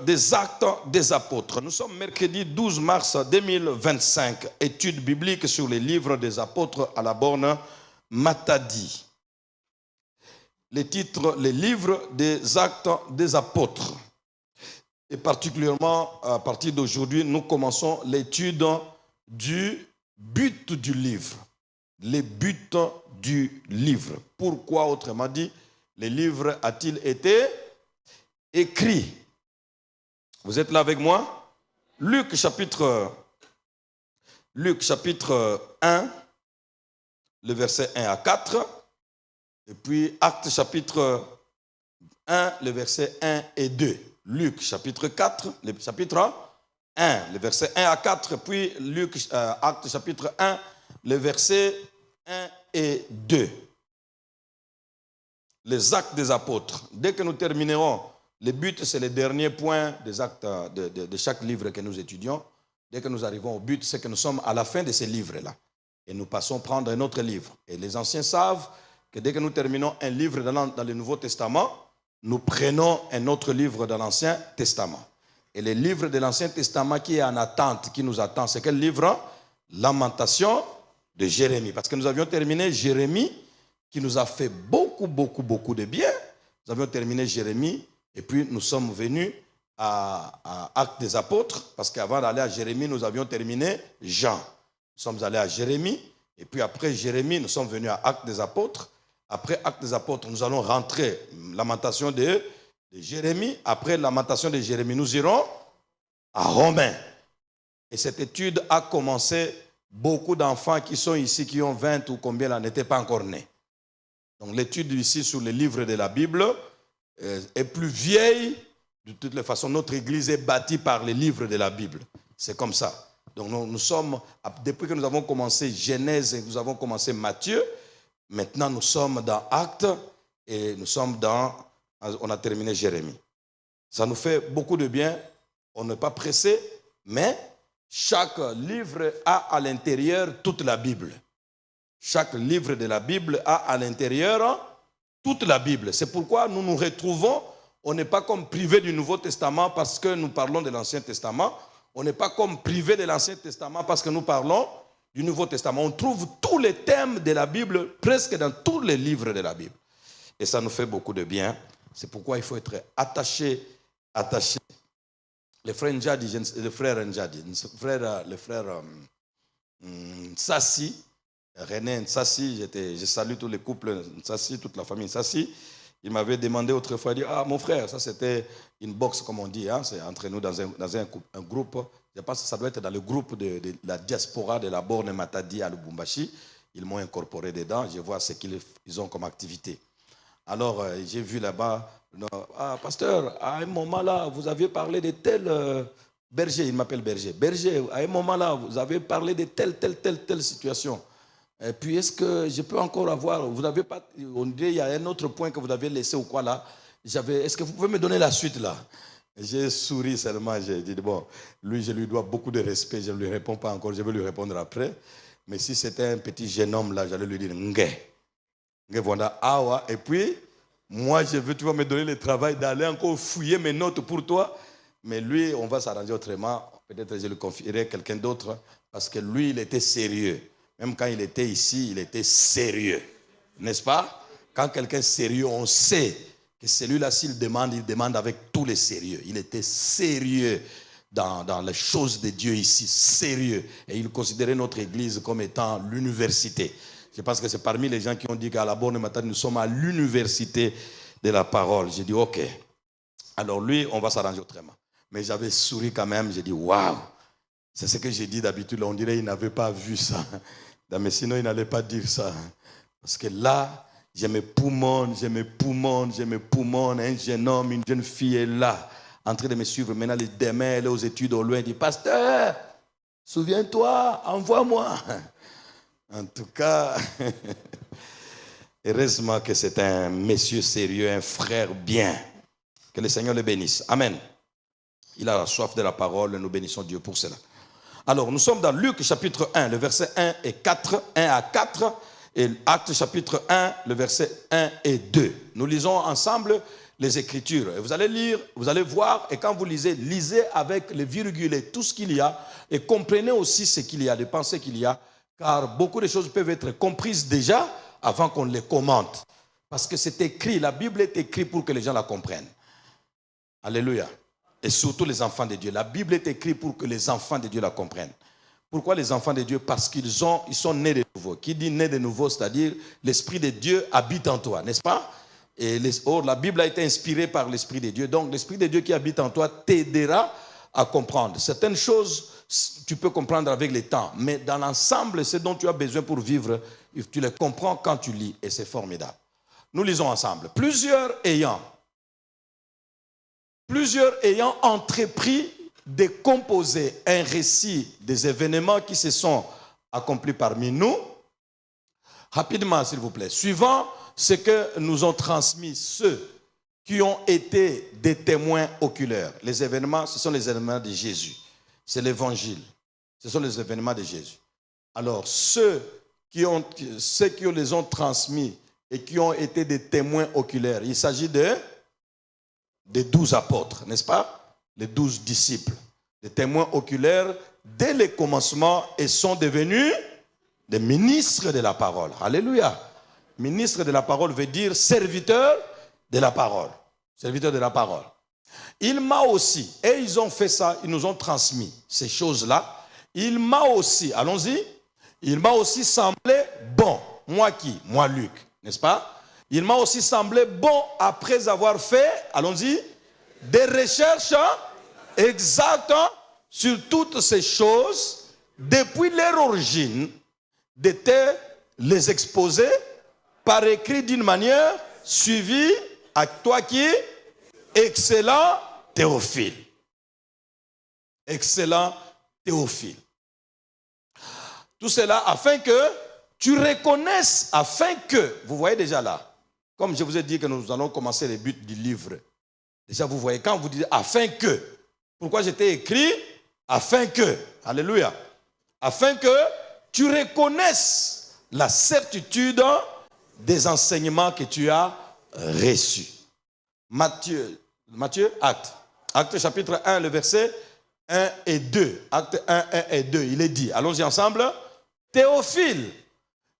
des Actes des Apôtres. Nous sommes mercredi 12 mars 2025. Étude biblique sur les livres des apôtres à la borne Matadi. Les titres, les livres des Actes des Apôtres. Et particulièrement, à partir d'aujourd'hui, nous commençons l'étude du but du livre. Les buts du livre. Pourquoi, autrement dit, le livre a-t-il été écrit? Vous êtes là avec moi? Luc chapitre 1, le verset 1 à 4. Et puis Actes chapitre 1, le verset 1 et 2. Luc chapitre 4, le chapitre 1, le verset 1 à 4. Puis Actes chapitre 1, le verset 1 et 2. Les actes des apôtres. Dès que nous terminerons, le but, c'est le dernier point des actes de chaque livre que nous étudions. Dès que nous arrivons au but, c'est que nous sommes à la fin de ces livres-là. Et nous passons prendre un autre livre. Et les anciens savent que dès que nous terminons un livre dans le Nouveau Testament, nous prenons un autre livre dans l'Ancien Testament. Et le livre de l'Ancien Testament qui est en attente, qui nous attend, c'est quel livre? Lamentation de Jérémie. Parce que nous avions terminé Jérémie, qui nous a fait beaucoup de bien. Nous avions terminé Jérémie, et puis nous sommes venus à Actes des Apôtres, parce qu'avant d'aller à Jérémie, nous avions terminé Jean. Nous sommes allés à Jérémie, et puis après Jérémie, nous sommes venus à Actes des Apôtres. Après Actes des Apôtres, nous allons rentrer Lamentation de Jérémie. Après Lamentation de Jérémie, nous irons à Romains. Et cette étude a commencé. Beaucoup d'enfants qui sont ici, qui ont 20 ou combien là, n'étaient pas encore nés. Donc l'étude ici sur les livres de la Bible est plus vieille. De toutes les façons, notre église est bâtie par les livres de la Bible. C'est comme ça. Donc nous sommes, depuis que nous avons commencé Genèse et nous avons commencé Matthieu, maintenant nous sommes dans Actes et on a terminé Jérémie. Ça nous fait beaucoup de bien. On n'est pas pressé, mais chaque livre a à l'intérieur toute la Bible. Chaque livre de la Bible a à l'intérieur toute la Bible. C'est pourquoi nous nous retrouvons, on n'est pas comme privé du Nouveau Testament parce que nous parlons de l'Ancien Testament. On n'est pas comme privé de l'Ancien Testament parce que nous parlons du Nouveau Testament. On trouve tous les thèmes de la Bible presque dans tous les livres de la Bible. Et ça nous fait beaucoup de bien. C'est pourquoi il faut être attaché. Le frère Njadi, le frère Nsassi, René Nsassi, je salue tous les couples Nsassi, toute la famille Nsassi. Il m'avait demandé autrefois, il dit, mon frère, ça c'était une box comme on dit, hein, c'est entre nous dans un groupe. Je pense que ça doit être dans le groupe de la diaspora de la borne Matadi à Lubumbashi. Ils m'ont incorporé dedans, je vois ce qu'ils ont comme activité. Alors, j'ai vu là-bas, pasteur, à un moment là, vous aviez parlé de tel berger, il m'appelle berger. Berger, à un moment là, vous avez parlé de telle situation. Et puis, est-ce que je peux encore avoir, vous n'avez pas, on dirait il y a un autre point que vous avez laissé ou quoi là. Est-ce que vous pouvez me donner la suite là? J'ai souri seulement, j'ai dit, bon, lui, je lui dois beaucoup de respect, je ne lui réponds pas encore, je vais lui répondre après. Mais si c'était un petit jeune homme là, j'allais lui dire, et puis, moi, tu vas me donner le travail d'aller encore fouiller mes notes pour toi. Mais lui, on va s'arranger autrement. Peut-être je le confierai à quelqu'un d'autre. Parce que lui, il était sérieux. Même quand il était ici, il était sérieux. N'est-ce pas? Quand quelqu'un est sérieux, on sait que celui-là, s'il demande, il demande avec tous les sérieux. Il était sérieux dans les choses de Dieu ici. Sérieux. Et il considérait notre église comme étant l'université. Je pense que c'est parmi les gens qui ont dit qu'à la borne Matadi, nous sommes à l'université de la parole. J'ai dit, ok. Alors lui, on va s'arranger autrement. Mais j'avais souri quand même. J'ai dit, waouh. C'est ce que j'ai dit d'habitude. On dirait qu'il n'avait pas vu ça. Mais sinon, il n'allait pas dire ça. Parce que là, je me poumonne. Un jeune homme, une jeune fille est là, en train de me suivre. Maintenant, demain, elle est aux études au loin. Elle dit, pasteur, souviens-toi, envoie-moi. En tout cas, heureusement que c'est un monsieur sérieux, un frère bien. Que le Seigneur le bénisse. Amen. Il a la soif de la parole, nous bénissons Dieu pour cela. Alors, nous sommes dans Luc chapitre 1, le verset 1 et 4, 1 à 4, et Actes chapitre 1, le verset 1 et 2. Nous lisons ensemble les Écritures. Et vous allez lire, vous allez voir, et quand vous lisez, lisez avec les virgules et tout ce qu'il y a, et comprenez aussi ce qu'il y a, les pensées qu'il y a, car beaucoup de choses peuvent être comprises déjà avant qu'on les commente. Parce que c'est écrit, la Bible est écrite pour que les gens la comprennent. Alléluia. Et surtout les enfants de Dieu. La Bible est écrite pour que les enfants de Dieu la comprennent. Pourquoi les enfants de Dieu? Parce qu'ils sont nés de nouveau. Qui dit nés de nouveau, c'est-à-dire l'Esprit de Dieu habite en toi, n'est-ce pas? Et la Bible a été inspirée par l'Esprit de Dieu. Donc l'Esprit de Dieu qui habite en toi t'aidera à comprendre. Certaines choses, tu peux comprendre avec le temps. Mais dans l'ensemble, ce dont tu as besoin pour vivre, tu les comprends quand tu lis. Et c'est formidable. Nous lisons ensemble. Plusieurs ayant entrepris de composer un récit des événements qui se sont accomplis parmi nous. Rapidement, s'il vous plaît. Suivant ce que nous ont transmis ceux qui ont été des témoins oculaires. Les événements, ce sont les événements de Jésus. C'est l'évangile. Ce sont les événements de Jésus. Alors, ceux qui les ont transmis et qui ont été des témoins oculaires, il s'agit des 12 apôtres, n'est-ce pas? Les 12 disciples. Des témoins oculaires dès le commencement et sont devenus des ministres de la parole. Alléluia. Ministre de la parole veut dire serviteur de la parole. Serviteur de la parole. Il m'a aussi, et ils ont fait ça, ils nous ont transmis ces choses-là. Il m'a aussi, allons-y, il m'a aussi semblé bon. Moi qui? Moi Luc, n'est-ce pas? Il m'a aussi semblé bon après avoir fait, allons-y, des recherches exactes sur toutes ces choses depuis leur origine, de les exposer par écrit d'une manière suivie à toi qui? Excellent Théophile. Excellent Théophile. Tout cela afin que tu reconnaisses, afin que, vous voyez déjà là, comme je vous ai dit que nous allons commencer les buts du livre. Déjà vous voyez, quand vous dites afin que, pourquoi j'étais écrit? Afin que, alléluia, afin que tu reconnaisses la certitude des enseignements que tu as reçus. Matthieu, Acte chapitre 1, le verset 1 et 2. Acte 1 et 2, il est dit, allons-y ensemble. Théophile,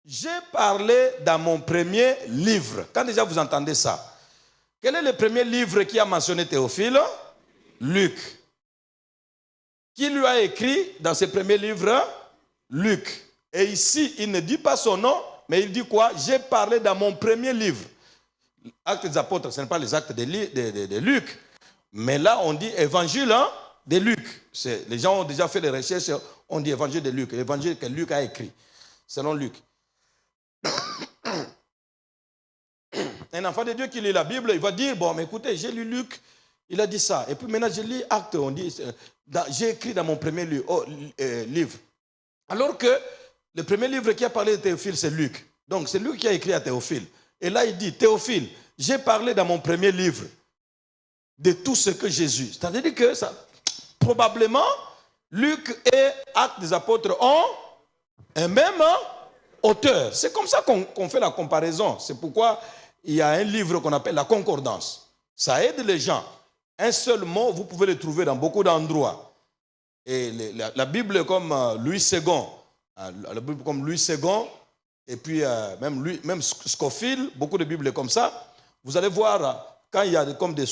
j'ai parlé dans mon premier livre. Quand déjà vous entendez ça, quel est le premier livre qui a mentionné Théophile? Luc. Qui lui a écrit dans ses premiers livres? Luc. Et ici, il ne dit pas son nom, mais il dit quoi? J'ai parlé dans mon premier livre. Actes des apôtres, ce n'est pas les actes de Luc. Mais là, on dit évangile de Luc. Les gens ont déjà fait des recherches, on dit évangile de Luc. L'évangile que Luc a écrit, selon Luc. Un enfant de Dieu qui lit la Bible, il va dire, bon, mais écoutez, j'ai lu Luc, il a dit ça. Et puis maintenant, je lis Actes, on dit, j'ai écrit dans mon premier livre. Alors que le premier livre qui a parlé de Théophile, c'est Luc. Donc, c'est Luc qui a écrit à Théophile. Et là, il dit, Théophile, j'ai parlé dans mon premier livre de tout ce que Jésus. C'est-à-dire que ça, probablement, Luc et Actes des apôtres ont un même auteur. C'est comme ça qu'on fait la comparaison. C'est pourquoi il y a un livre qu'on appelle la concordance. Ça aide les gens. Un seul mot, vous pouvez le trouver dans beaucoup d'endroits. Et la Bible comme Louis II, la Bible comme Louis II, et puis même Scofield, beaucoup de Bibles comme ça, vous allez voir, quand il y a comme des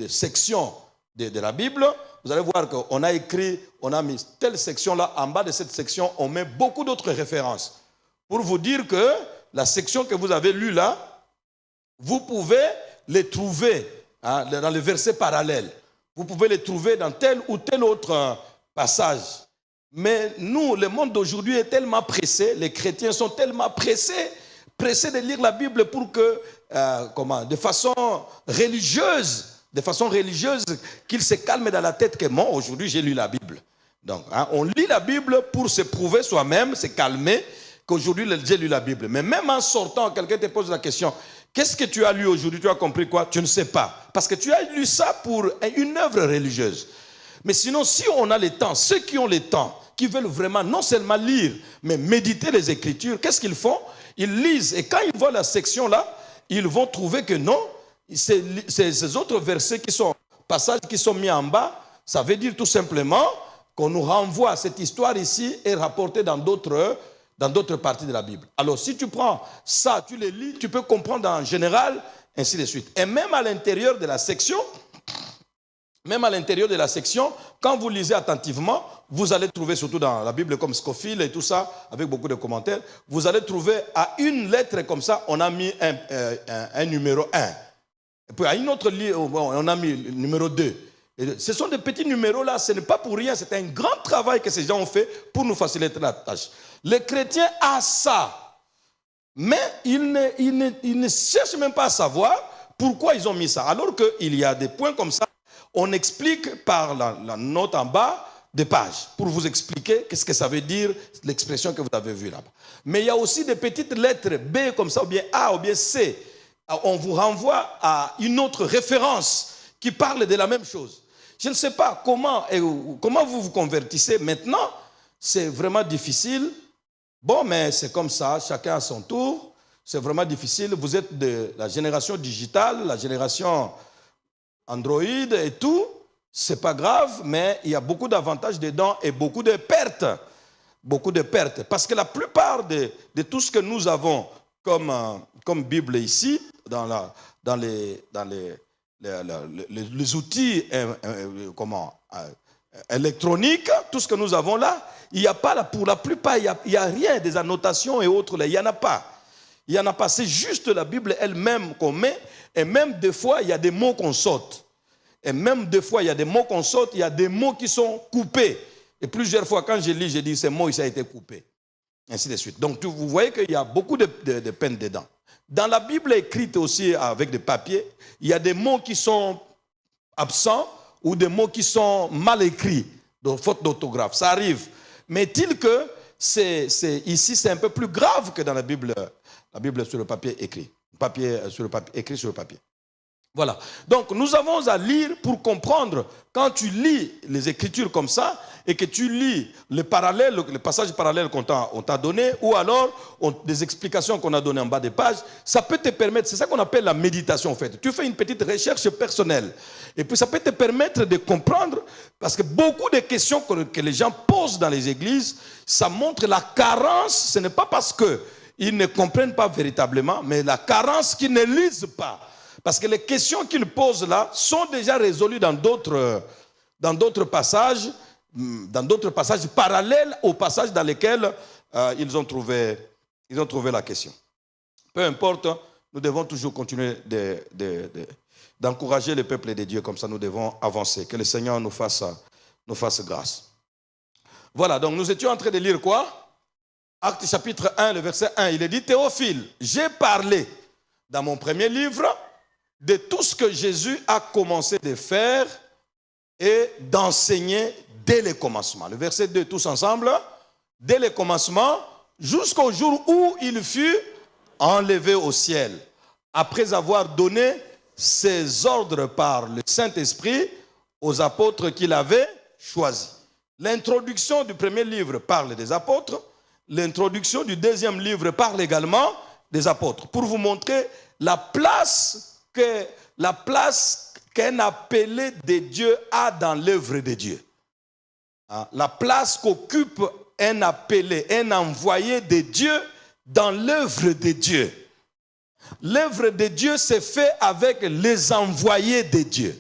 sections de la Bible, vous allez voir qu'on a écrit, on a mis telle section-là, en bas de cette section, on met beaucoup d'autres références. Pour vous dire que la section que vous avez lue là, vous pouvez les trouver dans les versets parallèles. Vous pouvez les trouver dans tel ou tel autre passage. Mais nous, le monde d'aujourd'hui est tellement pressé, les chrétiens sont tellement pressés de lire la Bible pour que, de façon religieuse, qu'ils se calment dans la tête que moi, aujourd'hui, j'ai lu la Bible. Donc, on lit la Bible pour se prouver soi-même, se calmer, qu'aujourd'hui, j'ai lu la Bible. Mais même en sortant, quelqu'un te pose la question, qu'est-ce que tu as lu aujourd'hui? Tu as compris quoi? Tu ne sais pas. Parce que tu as lu ça pour une œuvre religieuse. Mais sinon, si on a le temps, ceux qui ont le temps, qui veulent vraiment non seulement lire, mais méditer les Écritures, qu'est-ce qu'ils font? Ils lisent. Et quand ils voient la section là, ils vont trouver que non, ces autres versets passages qui sont mis en bas, ça veut dire tout simplement qu'on nous renvoie à cette histoire ici et rapportée dans d'autres parties de la Bible. Alors, si tu prends ça, tu les lis, tu peux comprendre en général, ainsi de suite. Et même à l'intérieur de la section, quand vous lisez attentivement, vous allez trouver, surtout dans la Bible comme Scofield et tout ça, avec beaucoup de commentaires, vous allez trouver à une lettre comme ça, on a mis un numéro 1. Et puis à une autre ligne, on a mis le numéro 2. Et ce sont des petits numéros là, ce n'est pas pour rien, c'est un grand travail que ces gens ont fait pour nous faciliter la tâche. Les chrétiens ont ça, mais ils ne cherchent même pas à savoir pourquoi ils ont mis ça. Alors qu'il y a des points comme ça, on explique par la note en bas des pages pour vous expliquer qu'est-ce que ça veut dire, l'expression que vous avez vue là-bas. Mais il y a aussi des petites lettres B comme ça, ou bien A, ou bien C. On vous renvoie à une autre référence qui parle de la même chose. Je ne sais pas comment vous vous convertissez maintenant. C'est vraiment difficile. Bon, mais c'est comme ça, chacun à son tour. C'est vraiment difficile. Vous êtes de la génération digitale, la génération Android et tout. C'est pas grave, mais il y a beaucoup d'avantages dedans et beaucoup de pertes. Beaucoup de pertes. Parce que la plupart de tout ce que nous avons comme Bible ici, dans les outils électroniques, tout ce que nous avons là, il n'y a pas, pour la plupart, il n'y a rien, des annotations et autres, là, il n'y en a pas. Il n'y en a pas, c'est juste la Bible elle-même qu'on met, et même des fois, il y a des mots qu'on saute. Et même des fois, il y a des mots qu'on saute, il y a des mots qui sont coupés. Et plusieurs fois, quand je lis, je dis, ces mots, ça a été coupé. Ainsi de suite. Donc, vous voyez qu'il y a beaucoup de peine dedans. Dans la Bible écrite aussi avec des papiers, il y a des mots qui sont absents ou des mots qui sont mal écrits, de faute d'orthographe. Ça arrive. Mais est-il que ici, c'est un peu plus grave que dans la Bible sur le papier écrit. Écrit sur le papier. Voilà. Donc, nous avons à lire pour comprendre. Quand tu lis les Écritures comme ça et que tu lis les passages parallèles qu'on t'a donné, ou alors des explications qu'on a données en bas des pages, ça peut te permettre, c'est ça qu'on appelle la méditation en fait. Tu fais une petite recherche personnelle. Et puis ça peut te permettre de comprendre, parce que beaucoup de questions que les gens posent dans les églises, ça montre la carence. Ce n'est pas parce qu'ils ne comprennent pas véritablement, mais la carence qu'ils ne lisent pas. Parce que les questions qu'ils posent là sont déjà résolues dans d'autres passages parallèles aux passages dans lesquels ils ont trouvé la question. Peu importe, nous devons toujours continuer d'encourager le peuple de Dieu, comme ça nous devons avancer. Que le Seigneur nous fasse grâce. Voilà, donc nous étions en train de lire quoi? Actes chapitre 1, le verset 1. Il est dit, Théophile, j'ai parlé dans mon premier livre de tout ce que Jésus a commencé de faire et d'enseigner dès le commencement. Le verset 2, tous ensemble. Dès le commencement, jusqu'au jour où il fut enlevé au ciel, après avoir donné ses ordres par le Saint-Esprit aux apôtres qu'il avait choisis. L'introduction du premier livre parle des apôtres. L'introduction du deuxième livre parle également des apôtres. Pour vous montrer la place qu'un appelé de Dieu a dans l'œuvre de Dieu. La place qu'occupe un appelé, un envoyé de Dieu dans l'œuvre de Dieu. L'œuvre de Dieu se fait avec les envoyés de Dieu.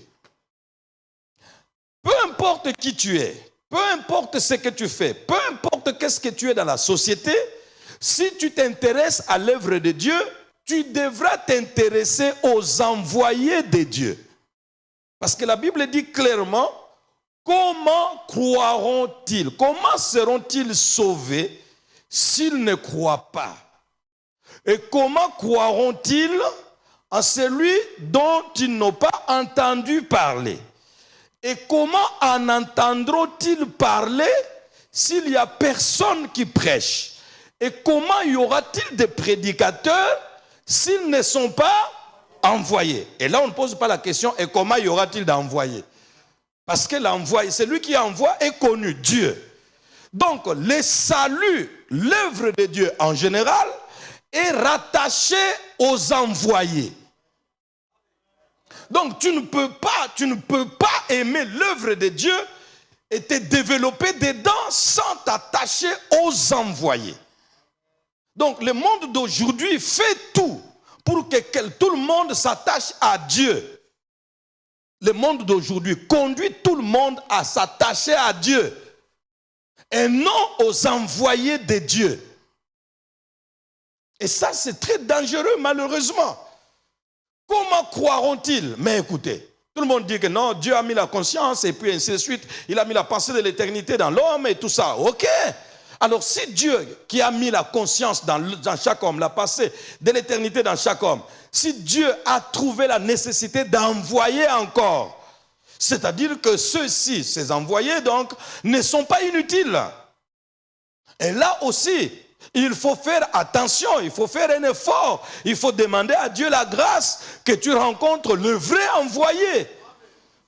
Peu importe qui tu es, peu importe ce que tu fais, peu importe qu'est-ce que tu es dans la société, si tu t'intéresses à l'œuvre de Dieu, tu devras t'intéresser aux envoyés de Dieu. Parce que la Bible dit clairement, comment croiront-ils? Comment seront-ils sauvés s'ils ne croient pas? Et comment croiront-ils en celui dont ils n'ont pas entendu parler? Et comment en entendront-ils parler s'il n'y a personne qui prêche? Et comment y aura-t-il des prédicateurs s'ils ne sont pas envoyés? Et là, on ne pose pas la question, et comment y aura-t-il d'envoyés? Parce que l'envoyé, celui qui envoie est connu, Dieu. Donc, le salut, l'œuvre de Dieu en général, est rattaché aux envoyés. Donc tu ne peux pas aimer l'œuvre de Dieu et te développer dedans sans t'attacher aux envoyés. Donc le monde d'aujourd'hui fait tout pour que tout le monde s'attache à Dieu. Le monde d'aujourd'hui conduit tout le monde à s'attacher à Dieu et non aux envoyés de Dieu. Et ça, c'est très dangereux, malheureusement. Comment croiront-ils? Mais écoutez, tout le monde dit que non, Dieu a mis la conscience et puis ainsi de suite. Il a mis la pensée de l'éternité dans l'homme et tout ça. Ok. Alors si Dieu qui a mis la conscience dans chaque homme, la pensée de l'éternité dans chaque homme, si Dieu a trouvé la nécessité d'envoyer encore, c'est-à-dire que ceux-ci, ces envoyés donc, ne sont pas inutiles. Et là aussi, il faut faire attention, il faut faire un effort, il faut demander à Dieu la grâce que tu rencontres le vrai envoyé.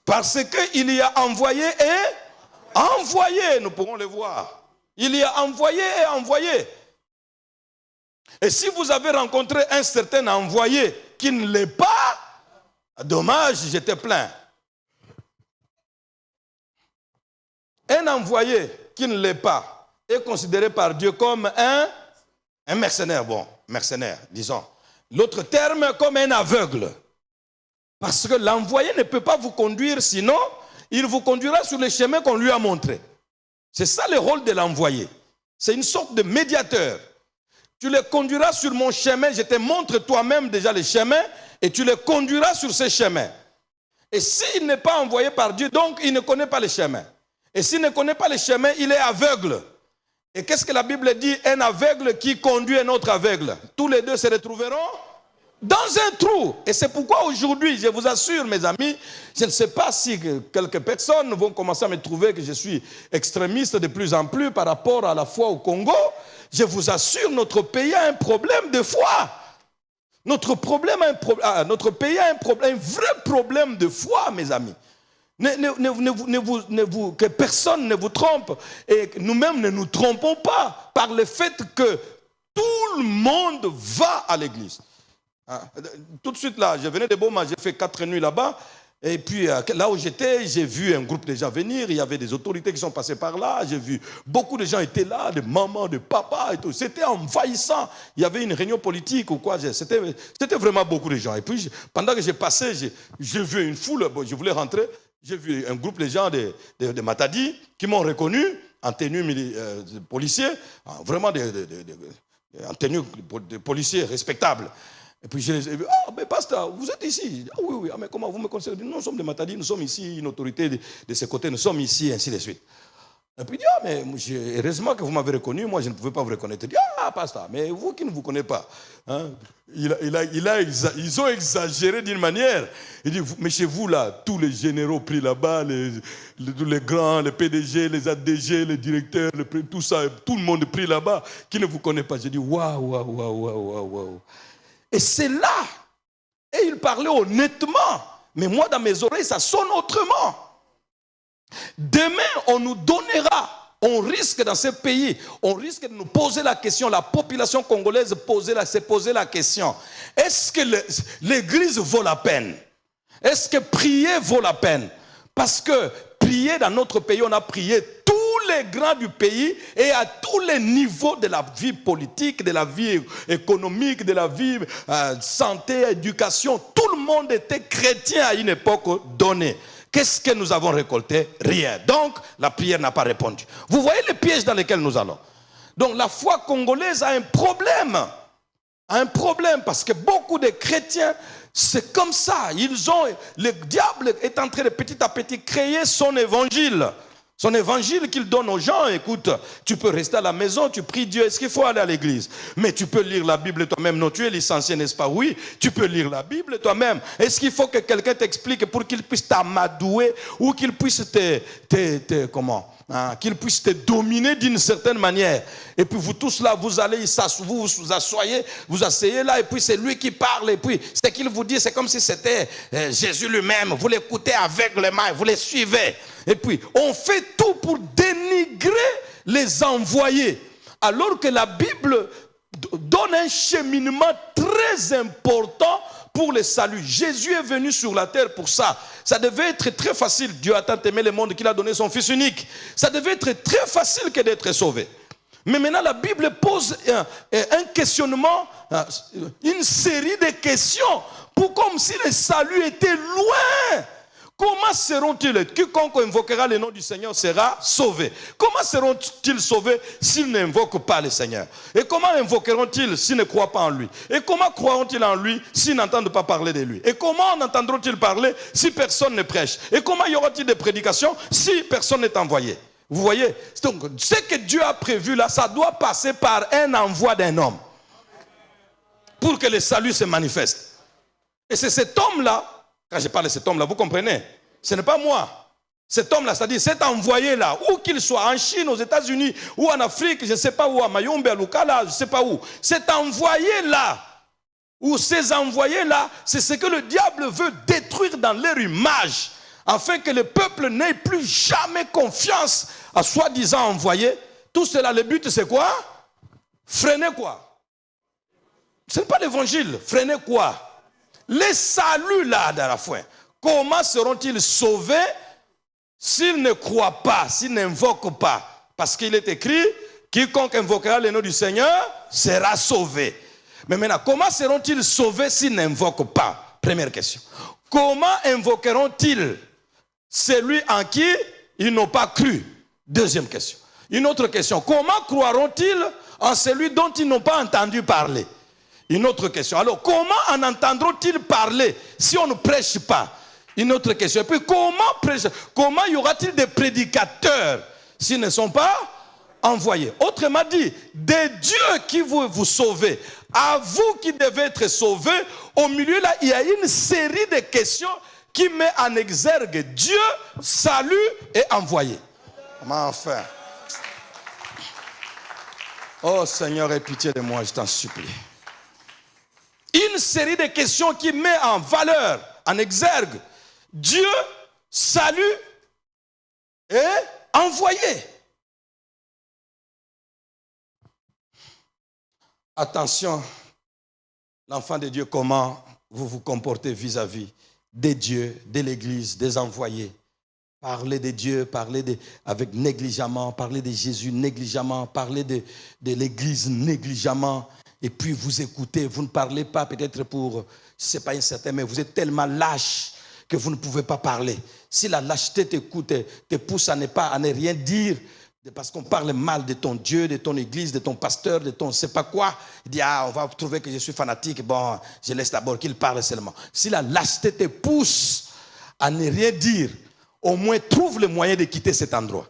Parce qu'il y a envoyé et envoyé, nous pourrons le voir. Il y a envoyé et envoyé. Et si vous avez rencontré un certain envoyé qui ne l'est pas, dommage, j'étais plein. Un envoyé qui ne l'est pas est considéré par Dieu comme un mercenaire. Bon, mercenaire, disons. L'autre terme, comme un aveugle. Parce que l'envoyé ne peut pas vous conduire, sinon, il vous conduira sur le chemin qu'on lui a montré. C'est ça le rôle de l'envoyé. C'est une sorte de médiateur. Tu les conduiras sur mon chemin, je te montre toi-même déjà le chemin, et tu les conduiras sur ce chemin. Et s'il n'est pas envoyé par Dieu, donc il ne connaît pas le chemin. Et s'il ne connaît pas le chemin, il est aveugle. Et qu'est-ce que la Bible dit? Un aveugle qui conduit un autre aveugle. Tous les deux se retrouveront dans un trou. Et c'est pourquoi aujourd'hui, je vous assure, mes amis, je ne sais pas si quelques personnes vont commencer à me trouver que je suis extrémiste de plus en plus par rapport à la foi au Congo. Je vous assure, notre pays a un problème de foi. Notre pays a un vrai problème de foi, mes amis. Que personne ne vous trompe et nous-mêmes ne nous trompons pas par le fait que tout le monde va à l'église. Tout de suite là, je venais de Boma, j'ai fait 4 nuits là-bas et puis là où j'étais, j'ai vu un groupe de gens venir, il y avait des autorités qui sont passées par là, j'ai vu beaucoup de gens étaient là, des mamans, des papas et tout, c'était envahissant, il y avait une réunion politique ou quoi, c'était vraiment beaucoup de gens et puis pendant que j'ai passé, j'ai vu une foule, bon, je voulais rentrer. J'ai vu un groupe de gens de Matadi qui m'ont reconnu en tenue de policier, vraiment en tenue de policier respectable. Et puis je les ai vus, mais pasteur, vous êtes ici? Ah, oui, mais comment vous me connaissez? Nous sommes de Matadi, nous sommes ici, une autorité de ce côté, nous sommes ici, ainsi de suite. Et puis il dit, mais heureusement que vous m'avez reconnu, moi je ne pouvais pas vous reconnaître. Il dit, pasteur, mais vous qui ne vous connaissez pas, hein, ils ont exagéré d'une manière. Il dit, mais chez vous là, tous les généraux pris là-bas, les grands, les PDG, les ADG, les directeurs, tout ça, tout le monde pris là-bas, qui ne vous connaît pas. J'ai dit, waouh. Et c'est là, et il parlait honnêtement, mais moi dans mes oreilles, ça sonne autrement. Demain, on nous donnera, on risque dans ce pays, on risque de nous poser la question, la population congolaise s'est posé la question, est-ce que l'église vaut la peine? Est-ce que prier vaut la peine? Parce que prier dans notre pays, on a prié tous les grands du pays et à tous les niveaux de la vie politique, de la vie économique, de la vie santé, éducation, tout le monde était chrétien à une époque donnée. Qu'est-ce que nous avons récolté? Rien. Donc, la prière n'a pas répondu. Vous voyez les pièges dans lesquels nous allons. Donc, la foi congolaise a un problème. Parce que beaucoup de chrétiens, c'est comme ça. Le diable est en train de petit à petit créer son évangile. Son évangile qu'il donne aux gens, écoute, tu peux rester à la maison, tu pries Dieu, est-ce qu'il faut aller à l'église? Mais tu peux lire la Bible toi-même, non, tu es licencié, n'est-ce pas? Oui, tu peux lire la Bible toi-même. Est-ce qu'il faut que quelqu'un t'explique pour qu'il puisse t'amadouer ou qu'il puisse qu'il puisse te dominer d'une certaine manière? Et puis vous tous là, vous allez, vous vous asseyez là, et puis c'est lui qui parle, et puis ce qu'il vous dit, c'est comme si c'était Jésus lui-même. Vous l'écoutez aveuglément, vous les suivez. Et puis, on fait tout pour dénigrer les envoyés. Alors que la Bible donne un cheminement très important pour le salut. Jésus est venu sur la terre pour ça. Ça devait être très facile. Dieu a tant aimé le monde qu'il a donné son Fils unique. Ça devait être très facile que d'être sauvé. Mais maintenant, la Bible pose un questionnement, une série de questions, pour comme si le salut était loin. Comment seront-ils? Quiconque invoquera le nom du Seigneur sera sauvé. Comment seront-ils sauvés s'ils n'invoquent pas le Seigneur? Et comment invoqueront-ils s'ils ne croient pas en lui? Et comment croiront-ils en lui s'ils n'entendent pas parler de lui? Et comment en entendront-ils parler si personne ne prêche? Et comment y aura-t-il des prédications si personne n'est envoyé? Vous voyez? Donc, ce que Dieu a prévu là, ça doit passer par un envoi d'un homme pour que le salut se manifeste. Et c'est cet homme-là, quand je parle de cet homme-là, vous comprenez? Ce n'est pas moi. Cet homme-là, c'est-à-dire cet envoyé-là, où qu'il soit, en Chine, aux États-Unis, ou en Afrique, je ne sais pas où, à Mayombe, à Lukala, je ne sais pas où. Cet envoyé-là, ou ces envoyés-là, c'est ce que le diable veut détruire dans leur image, afin que le peuple n'ait plus jamais confiance à soi-disant envoyé. Tout cela, le but, c'est quoi? Freiner quoi? Ce n'est pas l'évangile. Freiner quoi? Les saluts là, dans la fin. Comment seront-ils sauvés s'ils ne croient pas, s'ils n'invoquent pas? Parce qu'il est écrit, quiconque invoquera le nom du Seigneur sera sauvé. Mais maintenant, comment seront-ils sauvés s'ils n'invoquent pas? Première question. Comment invoqueront-ils celui en qui ils n'ont pas cru? Deuxième question. Une autre question. Comment croiront-ils en celui dont ils n'ont pas entendu parler? Une autre question. Alors, comment en entendront-ils parler si on ne prêche pas? Une autre question. Et puis, comment y aura-t-il des prédicateurs s'ils ne sont pas envoyés? Autrement dit, des dieux qui vous sauvent, à vous qui devez être sauvés, au milieu là, il y a une série de questions qui met en exergue Dieu, salut et envoyé. Mais enfin. Oh Seigneur, aie pitié de moi, je t'en supplie. Une série de questions qui met en valeur, en exergue, Dieu, salut et envoyé. Attention, l'enfant de Dieu, comment vous vous comportez vis-à-vis des dieux, de l'Église, des envoyés. Parlez de Dieu, avec négligemment, parlez de Jésus négligemment, parlez de l'Église négligemment. Et puis vous écoutez, vous ne parlez pas peut-être pour, je ne sais pas incertain, mais vous êtes tellement lâche que vous ne pouvez pas parler. Si la lâcheté te pousse à ne rien dire, parce qu'on parle mal de ton Dieu, de ton église, de ton pasteur, de ton je ne sais pas quoi, il dit, on va trouver que je suis fanatique, bon, je laisse d'abord qu'il parle seulement. Si la lâcheté te pousse à ne rien dire, au moins trouve le moyen de quitter cet endroit.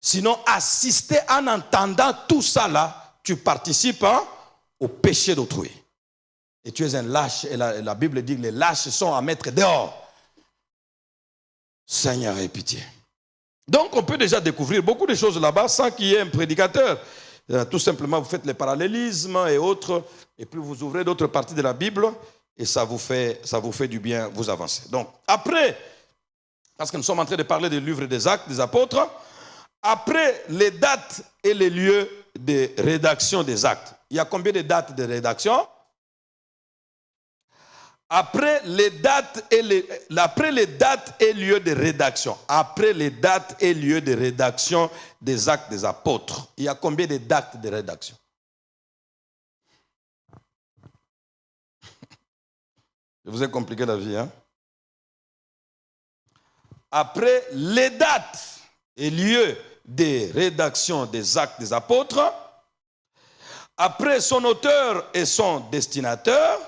Sinon, assister en entendant tout ça là, tu participes au péché d'autrui. Et tu es un lâche, et la Bible dit que les lâches sont à mettre dehors. Seigneur, aie pitié. Donc, on peut déjà découvrir beaucoup de choses là-bas sans qu'il y ait un prédicateur. Tout simplement, vous faites les parallélismes et autres, et puis vous ouvrez d'autres parties de la Bible, et ça vous fait du bien, vous avancez. Donc, après, parce que nous sommes en train de parler du livre des Actes des Apôtres, après les dates et les lieux de rédaction des actes. Il y a combien de dates de rédaction? Après les dates et lieux de rédaction. Après les dates et lieux de rédaction des Actes des Apôtres. Il y a combien de dates de rédaction? Je vous ai compliqué la vie, hein? Après les dates et lieux de rédaction des Actes des Apôtres, après son auteur et son destinateur,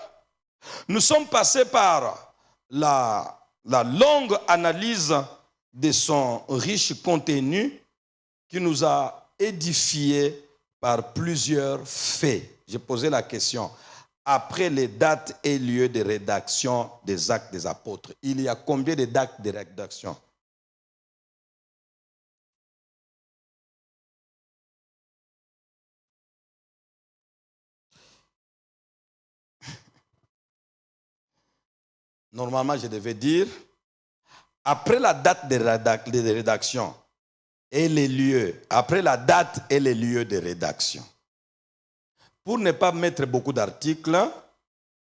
nous sommes passés par la longue analyse de son riche contenu qui nous a édifiés par plusieurs faits. J'ai posé la question. Après les dates et lieux de rédaction des Actes des Apôtres, il y a combien de dates de rédaction? Normalement, je devais dire, après la date de rédaction et les lieux, après la date et les lieux de rédaction. Pour ne pas mettre beaucoup d'articles,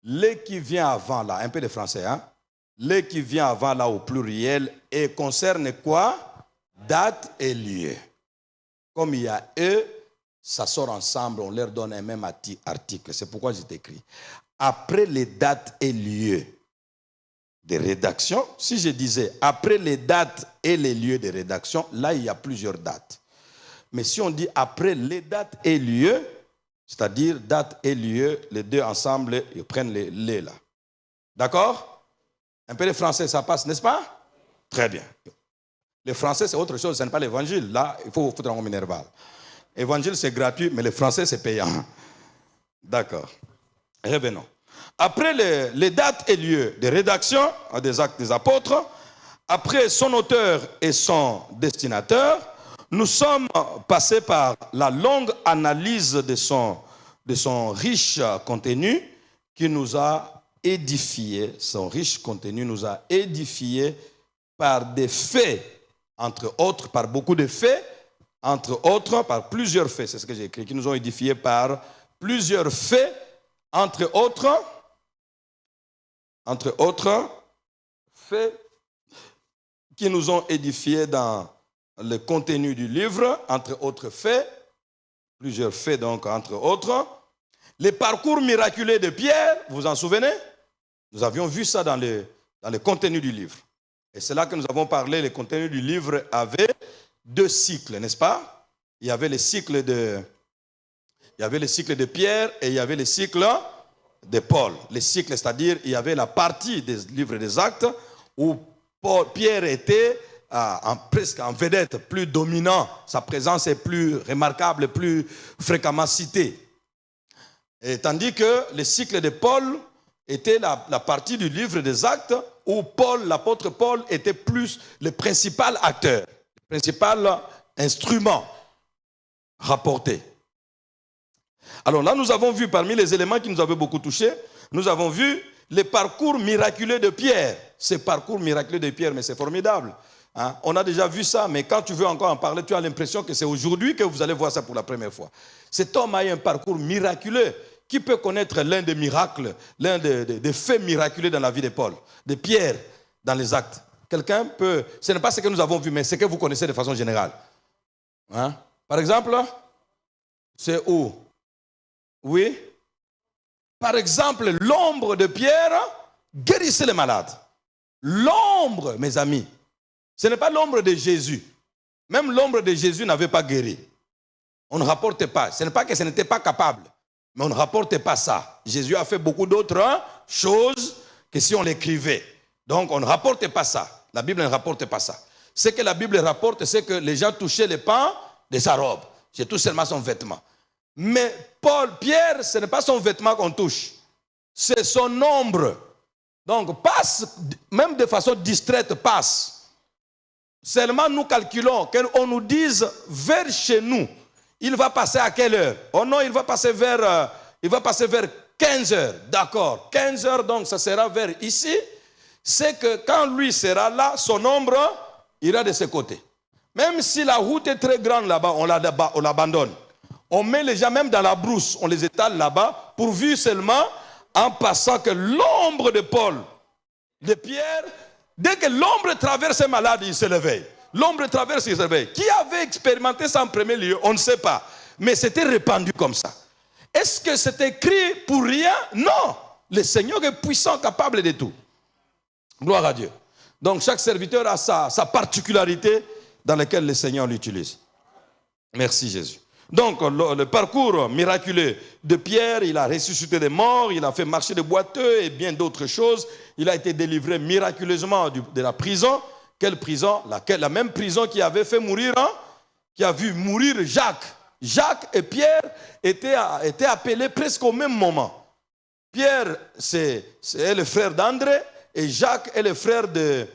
les qui vient avant là, un peu de français, hein? Les qui vient avant là au pluriel et concerne quoi? Date et lieu. Comme il y a eux, ça sort ensemble, on leur donne un même article. C'est pourquoi j'ai écrit. Après les dates et lieux de rédaction, si je disais après les dates et les lieux de rédaction, là il y a plusieurs dates. Mais si on dit après les dates et lieux, c'est-à-dire date et lieu, les deux ensemble, ils prennent les là. D'accord? Un peu de français, ça passe, n'est-ce pas? Très bien. Le français, c'est autre chose, ce n'est pas l'évangile. Là, il faut foutre en minerval. L'évangile, c'est gratuit, mais le français, c'est payant. D'accord. Revenons. Après les dates et lieux de rédaction des Actes des Apôtres, après son auteur et son destinateur, nous sommes passés par la longue analyse de son riche contenu qui nous a édifié. Son riche contenu nous a édifié par des faits, entre autres, par beaucoup de faits, entre autres, par plusieurs faits, c'est ce que j'ai écrit, qui nous ont édifiés par plusieurs faits, entre autres faits qui nous ont édifiés dans le contenu du livre, entre autres faits, plusieurs faits donc, entre autres. Les parcours miraculeux de Pierre, vous vous en souvenez? Nous avions vu ça dans le contenu du livre. Et c'est là que nous avons parlé, le contenu du livre avait deux cycles, n'est-ce pas? Il y avait le cycle de Pierre et il y avait le cycle de Paul. Le cycle, c'est-à-dire, il y avait la partie des livres des Actes où Pierre était presque en vedette, plus dominant. Sa présence est plus remarquable, plus fréquemment citée. Et tandis que le cycle de Paul était la partie du livre des Actes où l'apôtre Paul était plus le principal acteur, le principal instrument rapporté. Alors là, nous avons vu parmi les éléments qui nous avaient beaucoup touchés, nous avons vu les parcours miraculeux de Pierre. Ces parcours miraculeux de Pierre, mais c'est formidable. Hein? On a déjà vu ça, mais quand tu veux encore en parler, tu as l'impression que c'est aujourd'hui que vous allez voir ça pour la première fois. Cet homme a eu un parcours miraculeux. Qui peut connaître l'un des miracles, l'un des faits miraculeux dans la vie de Paul, de Pierre, dans les Actes? Quelqu'un peut... Ce n'est pas ce que nous avons vu, mais ce que vous connaissez de façon générale. Hein? Par exemple, c'est où? Oui? Par exemple, l'ombre de Pierre guérissait les malades. L'ombre, mes amis, ce n'est pas l'ombre de Jésus. Même l'ombre de Jésus n'avait pas guéri. On ne rapporte pas. Ce n'est pas que ce n'était pas capable. Mais on ne rapporte pas ça. Jésus a fait beaucoup d'autres choses que si on l'écrivait. Donc on ne rapporte pas ça. La Bible ne rapporte pas ça. Ce que la Bible rapporte, c'est que les gens touchaient les pans de sa robe. C'est tout seulement son vêtement. Mais Pierre, ce n'est pas son vêtement qu'on touche. C'est son ombre. Donc passe, même de façon distraite, passe. Seulement nous calculons, qu'on nous dise vers chez nous. Il va passer à quelle heure? Oh non, il va passer vers 15 heures. D'accord. 15 heures, donc ça sera vers ici. C'est que quand lui sera là, son ombre ira de ce côté. Même si la route est très grande là-bas, on l'abandonne. On met les gens même dans la brousse, on les étale là-bas, pourvu seulement en passant que l'ombre de Paul, de Pierre, dès que l'ombre traverse un malade, il se réveille. L'ombre traverse, il se réveille. Qui avait expérimenté ça en premier lieu? On ne sait pas. Mais c'était répandu comme ça. Est-ce que c'est écrit pour rien? Non. Le Seigneur est puissant, capable de tout. Gloire à Dieu. Donc chaque serviteur a sa particularité dans laquelle le Seigneur l'utilise. Merci Jésus. Donc le parcours miraculeux de Pierre, il a ressuscité des morts, il a fait marcher des boiteux et bien d'autres choses. Il a été délivré miraculeusement de la prison. Quelle prison? La même prison qui avait fait mourir, qui a vu mourir Jacques. Jacques et Pierre étaient appelés presque au même moment. Pierre, c'est le frère d'André et Jacques est le frère de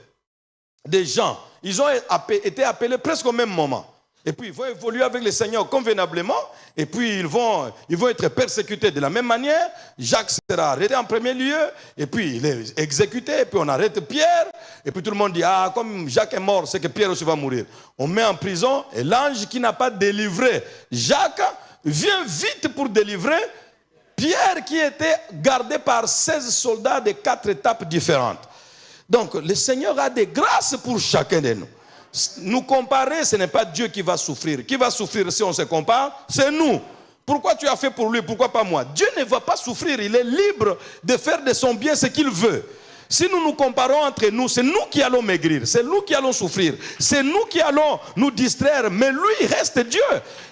Jean. Ils ont été appelés presque au même moment. Et puis ils vont évoluer avec le Seigneur convenablement. Et puis ils vont être persécutés de la même manière. Jacques sera arrêté en premier lieu. Et puis il est exécuté. Et puis on arrête Pierre. Et puis tout le monde dit, ah, comme Jacques est mort, c'est que Pierre aussi va mourir. On met en prison. Et l'ange qui n'a pas délivré Jacques vient vite pour délivrer Pierre qui était gardé par 16 soldats de 4 étapes différentes. Donc, le Seigneur a des grâces pour chacun de nous. Nous comparer, ce n'est pas Dieu qui va souffrir. Qui va souffrir si on se compare? C'est nous. Pourquoi tu as fait pour lui? Pourquoi pas moi? Dieu ne va pas souffrir. Il est libre de faire de son bien ce qu'il veut. Si nous nous comparons entre nous, c'est nous qui allons maigrir, c'est nous qui allons souffrir, c'est nous qui allons nous distraire, mais lui, il reste Dieu.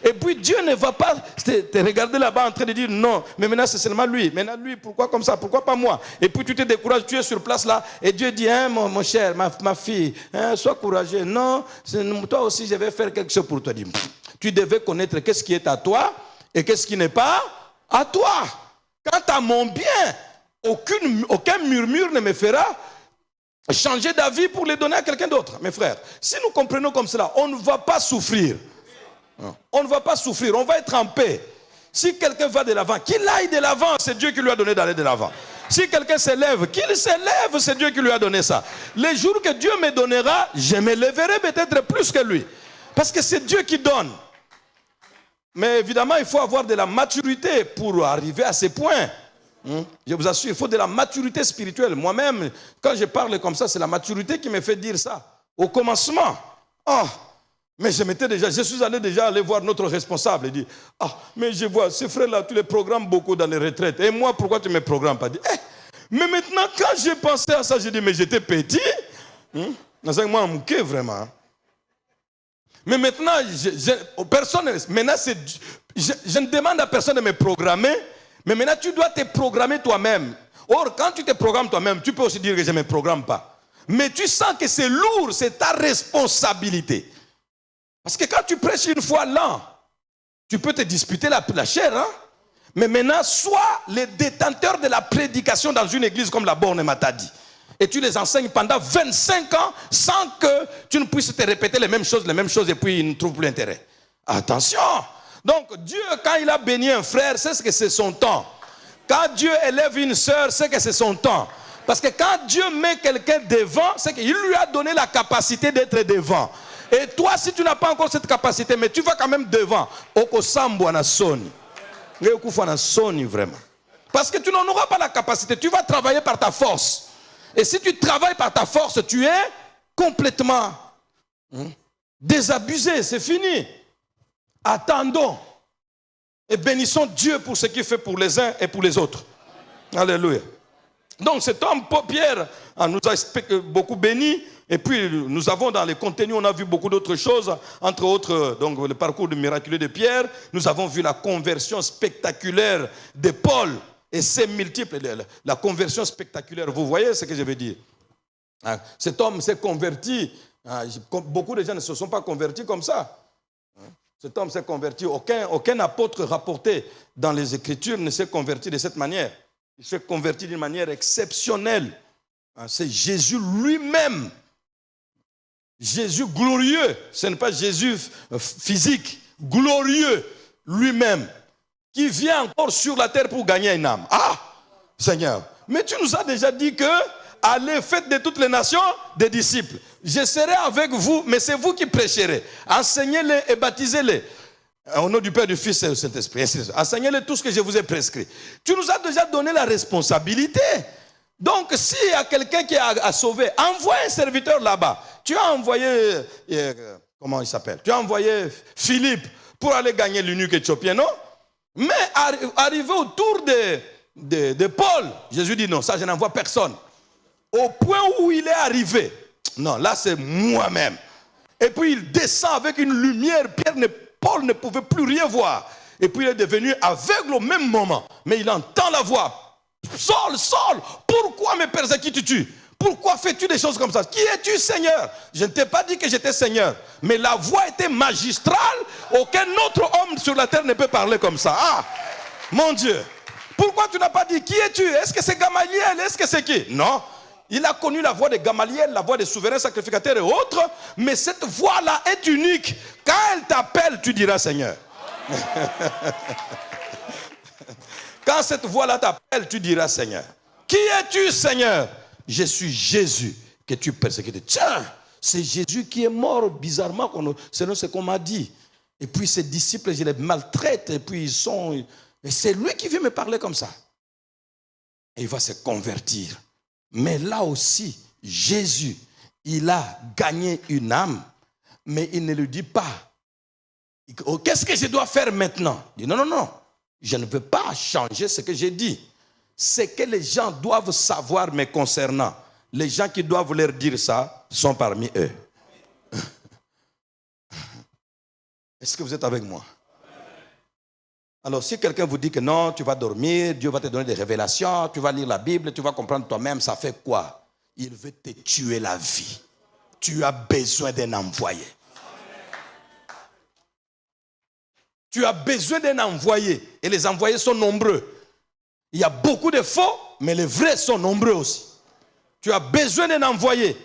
Et puis Dieu ne va pas te regarder là-bas en train de dire non, mais maintenant c'est seulement lui, maintenant lui, pourquoi comme ça, pourquoi pas moi? Et puis tu te décourages, tu es sur place là, et Dieu dit, hein, mon cher, ma fille, hein, sois courageux, non, toi aussi je vais faire quelque chose pour toi. Tu devais connaître qu'est-ce qui est à toi et qu'est-ce qui n'est pas à toi. Quant à mon bien, aucun murmure ne me fera changer d'avis pour les donner à quelqu'un d'autre. Mes frères, si nous comprenons comme cela, on ne va pas souffrir. On ne va pas souffrir, on va être en paix. Si quelqu'un va de l'avant, qu'il aille de l'avant, c'est Dieu qui lui a donné d'aller de l'avant. Si quelqu'un s'élève, qu'il s'élève, c'est Dieu qui lui a donné ça. Les jours que Dieu me donnera, je me lèverai peut-être plus que lui. Parce que c'est Dieu qui donne. Mais évidemment, il faut avoir de la maturité pour arriver à ces points. Je vous assure, il faut de la maturité spirituelle. Moi-même, quand je parle comme ça, c'est la maturité qui me fait dire ça. Au commencement, mais je suis allé déjà aller voir notre responsable et dire, mais je vois, ces frères-là, tu les programmes beaucoup dans les retraites. Et moi, pourquoi tu ne me programmes pas? Mais maintenant, quand j'ai pensé à ça, j'ai dit, mais j'étais petit. Moi, je vraiment. Mais maintenant, je ne demande à personne de me programmer. Mais maintenant, tu dois te programmer toi-même. Or, quand tu te programmes toi-même, tu peux aussi dire que je ne me programme pas. Mais tu sens que c'est lourd, c'est ta responsabilité. Parce que quand tu prêches une fois l'an, tu peux te disputer la chair. Hein? Mais maintenant, sois le détenteur de la prédication dans une église comme la Borne Matadi. Et tu les enseignes pendant 25 ans sans que tu ne puisses te répéter les mêmes choses, et puis ils ne trouvent plus l'intérêt. Attention! Donc Dieu, quand il a béni un frère, c'est que c'est son temps. Quand Dieu élève une sœur, c'est que c'est son temps. Parce que quand Dieu met quelqu'un devant, c'est qu'il lui a donné la capacité d'être devant. Et toi, si tu n'as pas encore cette capacité, mais tu vas quand même devant. Vraiment. Parce que tu n'en auras pas la capacité. Tu vas travailler par ta force. Et si tu travailles par ta force, tu es complètement désabusé. C'est fini. Attendons et bénissons Dieu pour ce qu'il fait pour les uns et pour les autres. Alléluia. Donc cet homme, Pierre, nous a beaucoup béni. Et puis nous avons dans les contenus, on a vu beaucoup d'autres choses. Entre autres, donc, le parcours miraculeux de Pierre. Nous avons vu la conversion spectaculaire de Paul. Et c'est multiple. La conversion spectaculaire, vous voyez ce que je veux dire? Cet homme s'est converti. Beaucoup de gens ne se sont pas convertis comme ça. Cet homme s'est converti. Aucun apôtre rapporté dans les Écritures ne s'est converti de cette manière. Il s'est converti d'une manière exceptionnelle. C'est Jésus lui-même. Jésus glorieux. Ce n'est pas Jésus physique. Glorieux lui-même. Qui vient encore sur la terre pour gagner une âme. Seigneur. Mais tu nous as déjà dit que allez, faites de toutes les nations des disciples. Je serai avec vous, mais c'est vous qui prêcherez. Enseignez-les et baptisez-les. Au nom du Père, du Fils et du Saint-Esprit. Enseignez-les tout ce que je vous ai prescrit. Tu nous as déjà donné la responsabilité. Donc, s'il y a quelqu'un qui a sauvé, envoie un serviteur là-bas. Tu as envoyé, comment il s'appelle? Tu as envoyé Philippe pour aller gagner l'eunuque éthiopien, non? Mais arrivé autour de Paul, Jésus dit non, ça je n'envoie personne. Au point où il est arrivé, non, là c'est moi-même. Et puis il descend avec une lumière, Paul ne pouvait plus rien voir. Et puis il est devenu aveugle au même moment. Mais il entend la voix. Saul, Saul, pourquoi me persécutes-tu? Pourquoi fais-tu des choses comme ça? Qui es-tu, Seigneur? Je ne t'ai pas dit que j'étais Seigneur. Mais la voix était magistrale. Aucun autre homme sur la terre ne peut parler comme ça. Mon Dieu. Pourquoi tu n'as pas dit qui es-tu? Est-ce que c'est Gamaliel? Est-ce que c'est qui? Non. Il a connu la voix de Gamaliel, la voix des souverains sacrificateurs et autres. Mais cette voix-là est unique. Quand elle t'appelle, tu diras Seigneur. Quand cette voix-là t'appelle, tu diras Seigneur. Qui es-tu, Seigneur? Je suis Jésus que tu persécutes. Tiens, c'est Jésus qui est mort bizarrement, selon ce qu'on m'a dit. Et puis ses disciples, je les maltraite. Et puis ils sont Et c'est lui qui vient me parler comme ça. Et il va se convertir. Mais là aussi, Jésus, il a gagné une âme, mais il ne lui dit pas, qu'est-ce que je dois faire maintenant? Il dit, non, non, non, je ne veux pas changer ce que j'ai dit. Ce que les gens doivent savoir me concernant, les gens qui doivent leur dire ça sont parmi eux. Est-ce que vous êtes avec moi? Alors, si quelqu'un vous dit que non, tu vas dormir, Dieu va te donner des révélations, tu vas lire la Bible, tu vas comprendre toi-même, ça fait quoi? Il veut te tuer la vie. Tu as besoin d'un envoyé. Tu as besoin d'un envoyé. Et les envoyés sont nombreux. Il y a beaucoup de faux, mais les vrais sont nombreux aussi. Tu as besoin d'un envoyé.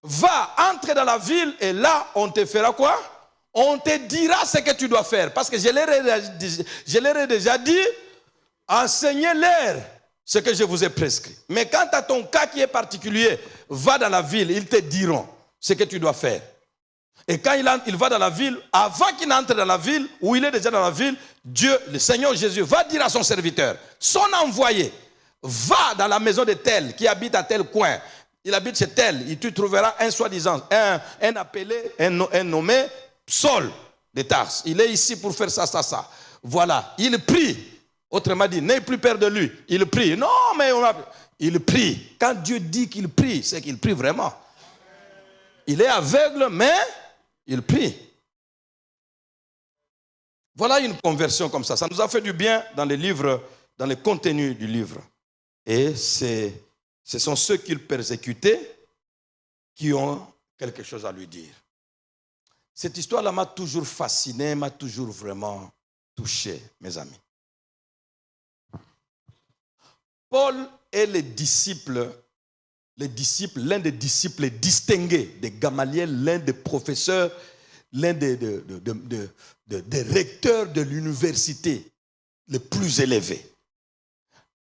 Va, entre dans la ville et là, on te fera quoi? On te dira ce que tu dois faire. Parce que je leur ai déjà dit, enseignez-leur ce que je vous ai prescrit. Mais quant à ton cas qui est particulier, va dans la ville, ils te diront ce que tu dois faire. Et quand il va dans la ville, avant qu'il entre dans la ville, ou il est déjà dans la ville, Dieu, le Seigneur Jésus, va dire à son serviteur, son envoyé, va dans la maison de tel, qui habite à tel coin. Il habite chez tel, et tu trouveras un soi-disant, un appelé, un nommé Saul de Tarse. Il est ici pour faire ça, ça, ça. Voilà, il prie. Autrement dit, n'aie plus peur de lui. Il prie. Non, mais il prie. Quand Dieu dit qu'il prie, c'est qu'il prie vraiment. Il est aveugle, mais il prie. Voilà une conversion comme ça. Ça nous a fait du bien dans les livres, dans le contenu du livre. Et ce sont ceux qu'il persécutait qui ont quelque chose à lui dire. Cette histoire-là m'a toujours fasciné, m'a toujours vraiment touché, mes amis. Paul est l'un des disciples distingués de Gamaliel, l'un des professeurs, l'un des recteurs de l'université le plus élevé.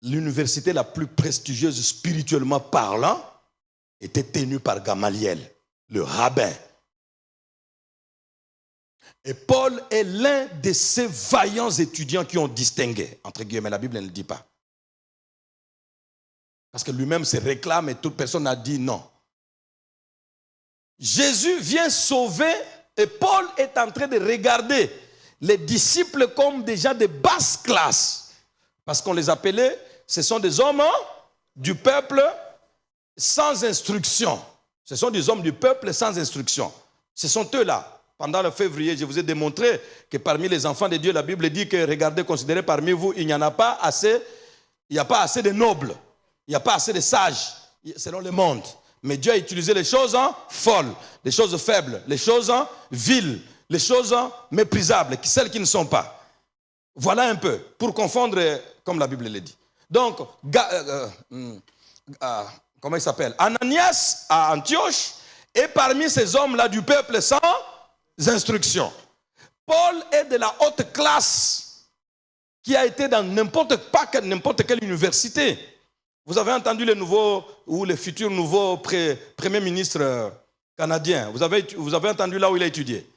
L'université la plus prestigieuse spirituellement parlant était tenue par Gamaliel, le rabbin. Et Paul est l'un de ces vaillants étudiants qui ont distingué, entre guillemets, la Bible ne le dit pas. Parce que lui-même se réclame et toute personne n'a dit non. Jésus vient sauver et Paul est en train de regarder les disciples comme des gens de basse classe. Parce qu'on les appelait, ce sont des hommes du peuple sans instruction. Ce sont des hommes du peuple sans instruction. Ce sont eux-là. Pendant le février, je vous ai démontré que parmi les enfants de Dieu, la Bible dit que, regardez, considérez parmi vous, il n'y en a pas assez, il n'y a pas assez de nobles. Il n'y a pas assez de sages, selon le monde. Mais Dieu a utilisé les choses folles, les choses faibles, les choses viles, les choses méprisables, celles qui ne sont pas. Voilà un peu, pour confondre, comme la Bible le dit. Donc, comment il s'appelle? Ananias à Antioche est parmi ces hommes-là du peuple sans instruction. Paul est de la haute classe qui a été dans n'importe quelle université. Vous avez entendu le nouveau ou le futur nouveau premier ministre canadien. Vous avez entendu là où il a étudié.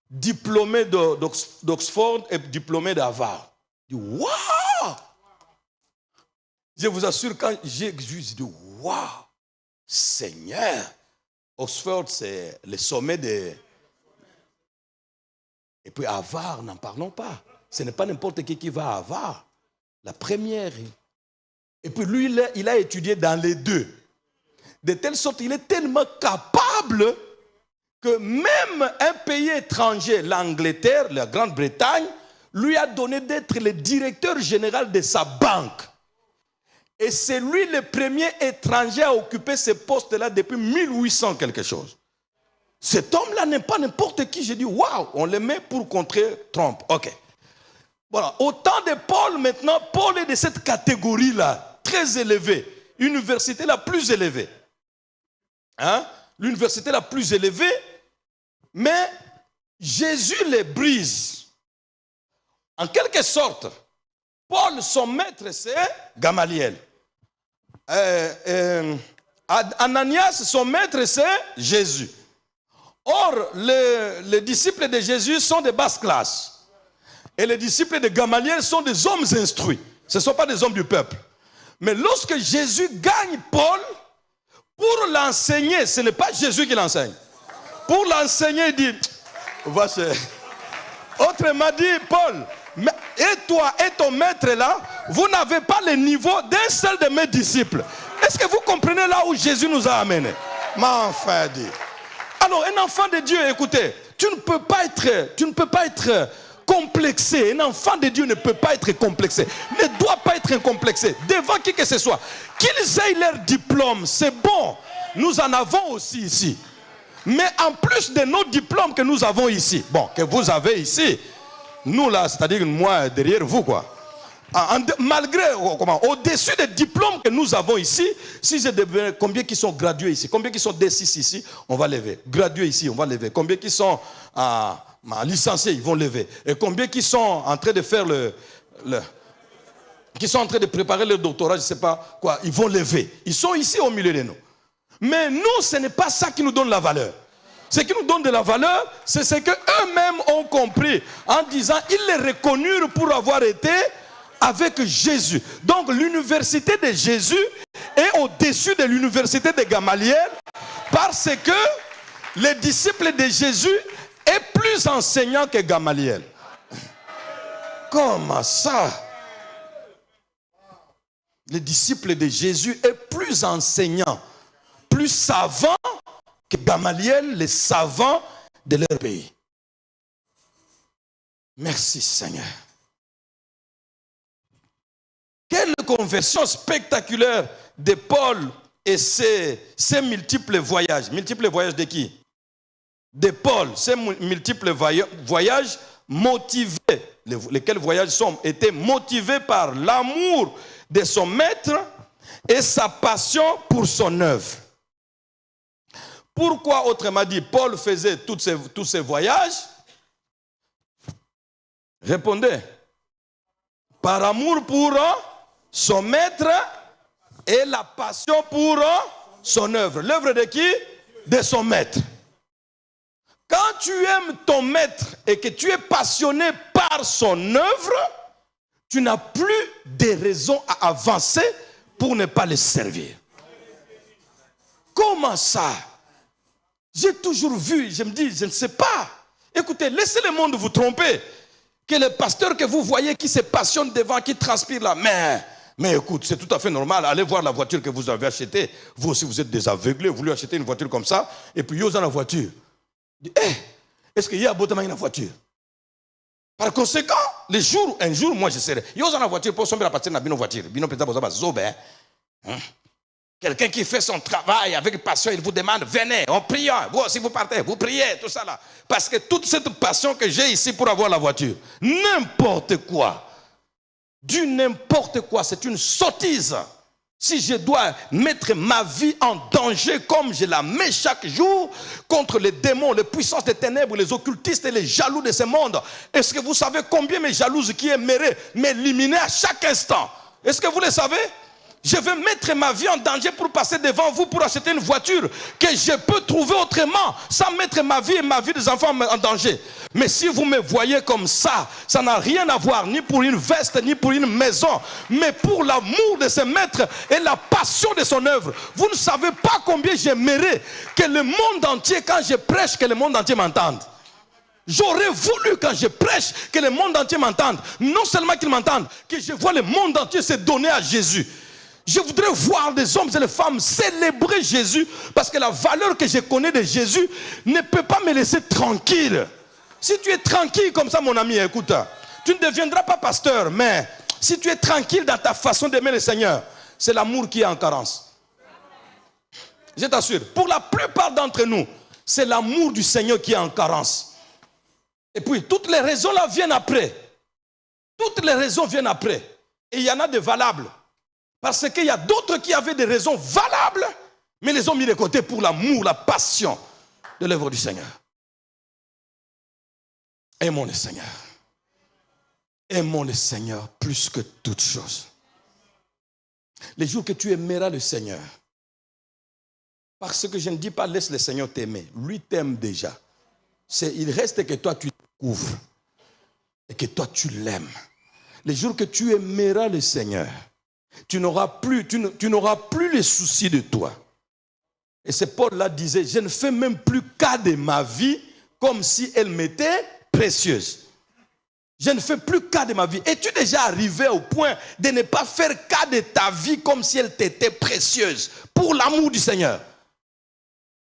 Diplômé d'Oxford et diplômé d'Harvard. Waouh! Je vous assure, quand j'ai dit waouh, Seigneur, Oxford c'est le sommet des. Et puis Harvard, n'en parlons pas. Ce n'est pas n'importe qui va à Harvard. La première. Et puis lui, il a étudié dans les deux. De telle sorte qu'il est tellement capable que même un pays étranger, l'Angleterre, la Grande-Bretagne, lui a donné d'être le directeur général de sa banque. Et c'est lui le premier étranger à occuper ce poste-là depuis 1800 quelque chose. Cet homme-là n'est pas n'importe qui. J'ai dit, waouh, on le met pour contrer Trump. Ok. Voilà. Au temps de Paul, maintenant, Paul est de cette catégorie-là, très élevée. Université la plus élevée. Hein? L'université la plus élevée. Mais Jésus les brise. En quelque sorte, Paul, son maître, c'est Gamaliel. Ananias, son maître, c'est Jésus. Or, les disciples de Jésus sont de basse classe. Et les disciples de Gamaliel sont des hommes instruits. Ce ne sont pas des hommes du peuple. Mais lorsque Jésus gagne Paul, pour l'enseigner, ce n'est pas Jésus qui l'enseigne. Pour l'enseigner, il dit, voici. Autrement dit, Paul, et toi et ton maître là, vous n'avez pas le niveau d'un seul de mes disciples. Est-ce que vous comprenez là où Jésus nous a amenés? M'enfant dit. Alors, un enfant de Dieu, écoutez, tu ne peux pas être complexé. Un enfant de Dieu ne peut pas être complexé. Ne doit pas être complexé. Devant qui que ce soit. Qu'ils aient leur diplôme, c'est bon. Nous en avons aussi ici. Mais en plus de nos diplômes que nous avons ici, bon, que vous avez ici, nous là, c'est-à-dire moi derrière vous, quoi. Malgré, au-dessus des diplômes que nous avons ici, si je devais, combien qui sont gradués ici, combien qui sont D6 ici, on va lever. Gradués ici, on va lever. Combien qui sont licenciés, ils vont lever. Et combien qui sont en train de faire qui sont en train de préparer leur doctorat, je ne sais pas quoi, ils vont lever. Ils sont ici au milieu de nous. Mais nous, ce n'est pas ça qui nous donne la valeur. Ce qui nous donne de la valeur, c'est ce qu'eux-mêmes ont compris en disant, ils les reconnurent pour avoir été avec Jésus. Donc l'université de Jésus est au-dessus de l'université de Gamaliel parce que les disciples de Jésus est plus enseignant que Gamaliel. Comment ça? Les disciples de Jésus est plus enseignant, plus savant que Gamaliel, les savants de leur pays. Merci Seigneur. Quelle conversion spectaculaire de Paul et ses multiples voyages. Multiples voyages de qui? De Paul. Ces multiples voyages motivés, lesquels voyages étaient motivés par l'amour de son maître et sa passion pour son œuvre. Pourquoi, autrement dit, Paul faisait tous ces voyages? Répondez. Par amour pour son maître et la passion pour son œuvre. L'œuvre de qui? De son maître. Quand tu aimes ton maître et que tu es passionné par son œuvre, tu n'as plus de raison à avancer pour ne pas le servir. Comment ça? J'ai toujours vu, je me dis, je ne sais pas. Écoutez, laissez le monde vous tromper. Que les pasteurs que vous voyez qui se passionnent devant, qui transpirent là, mais écoute, c'est tout à fait normal. Allez voir la voiture que vous avez achetée. Vous aussi, vous êtes des aveuglés, vous lui achetez une voiture comme ça, et puis vous avez la voiture. Est-ce qu'il y a dans la voiture? Par conséquent, un jour, moi je serai. Vous avez la voiture pour sommer la partie de la voiture. Quelqu'un qui fait son travail avec passion, il vous demande, venez, on prie. Vous aussi vous partez, vous priez, tout ça là. Parce que toute cette passion que j'ai ici pour avoir la voiture, n'importe quoi, du n'importe quoi, c'est une sottise. Si je dois mettre ma vie en danger comme je la mets chaque jour contre les démons, les puissances des ténèbres, les occultistes et les jaloux de ce monde, est-ce que vous savez combien mes jalouses qui aimeraient m'éliminer à chaque instant? Est-ce que vous le savez? Je vais mettre ma vie en danger pour passer devant vous pour acheter une voiture que je peux trouver autrement sans mettre ma vie et ma vie des enfants en danger. Mais si vous me voyez comme ça, ça n'a rien à voir ni pour une veste ni pour une maison, mais pour l'amour de ce maître et la passion de son œuvre. Vous ne savez pas combien j'aimerais que le monde entier, quand je prêche, que le monde entier m'entende. J'aurais voulu, quand je prêche, que le monde entier m'entende. Non seulement qu'il m'entende, que je vois le monde entier se donner à Jésus. Je voudrais voir des hommes et des femmes célébrer Jésus parce que la valeur que je connais de Jésus ne peut pas me laisser tranquille. Si tu es tranquille comme ça, mon ami, écoute, tu ne deviendras pas pasteur, mais si tu es tranquille dans ta façon d'aimer le Seigneur, c'est l'amour qui est en carence. Je t'assure, pour la plupart d'entre nous, c'est l'amour du Seigneur qui est en carence. Et puis, toutes les raisons là viennent après. Toutes les raisons viennent après. Et il y en a de valables. Parce qu'il y a d'autres qui avaient des raisons valables, mais les ont mis de côté pour l'amour, la passion de l'œuvre du Seigneur. Aimons le Seigneur. Aimons le Seigneur plus que toute chose. Les jours que tu aimeras le Seigneur, parce que je ne dis pas laisse le Seigneur t'aimer, lui t'aime déjà. Il reste que toi tu te couvres. et que toi tu l'aimes, les jours que tu aimeras le Seigneur, tu n'auras plus les soucis de toi. Et c'est Paul là disait, je ne fais même plus cas de ma vie comme si elle m'était précieuse. Je ne fais plus cas de ma vie. Es-tu déjà arrivé au point de ne pas faire cas de ta vie comme si elle t'était précieuse pour l'amour du Seigneur?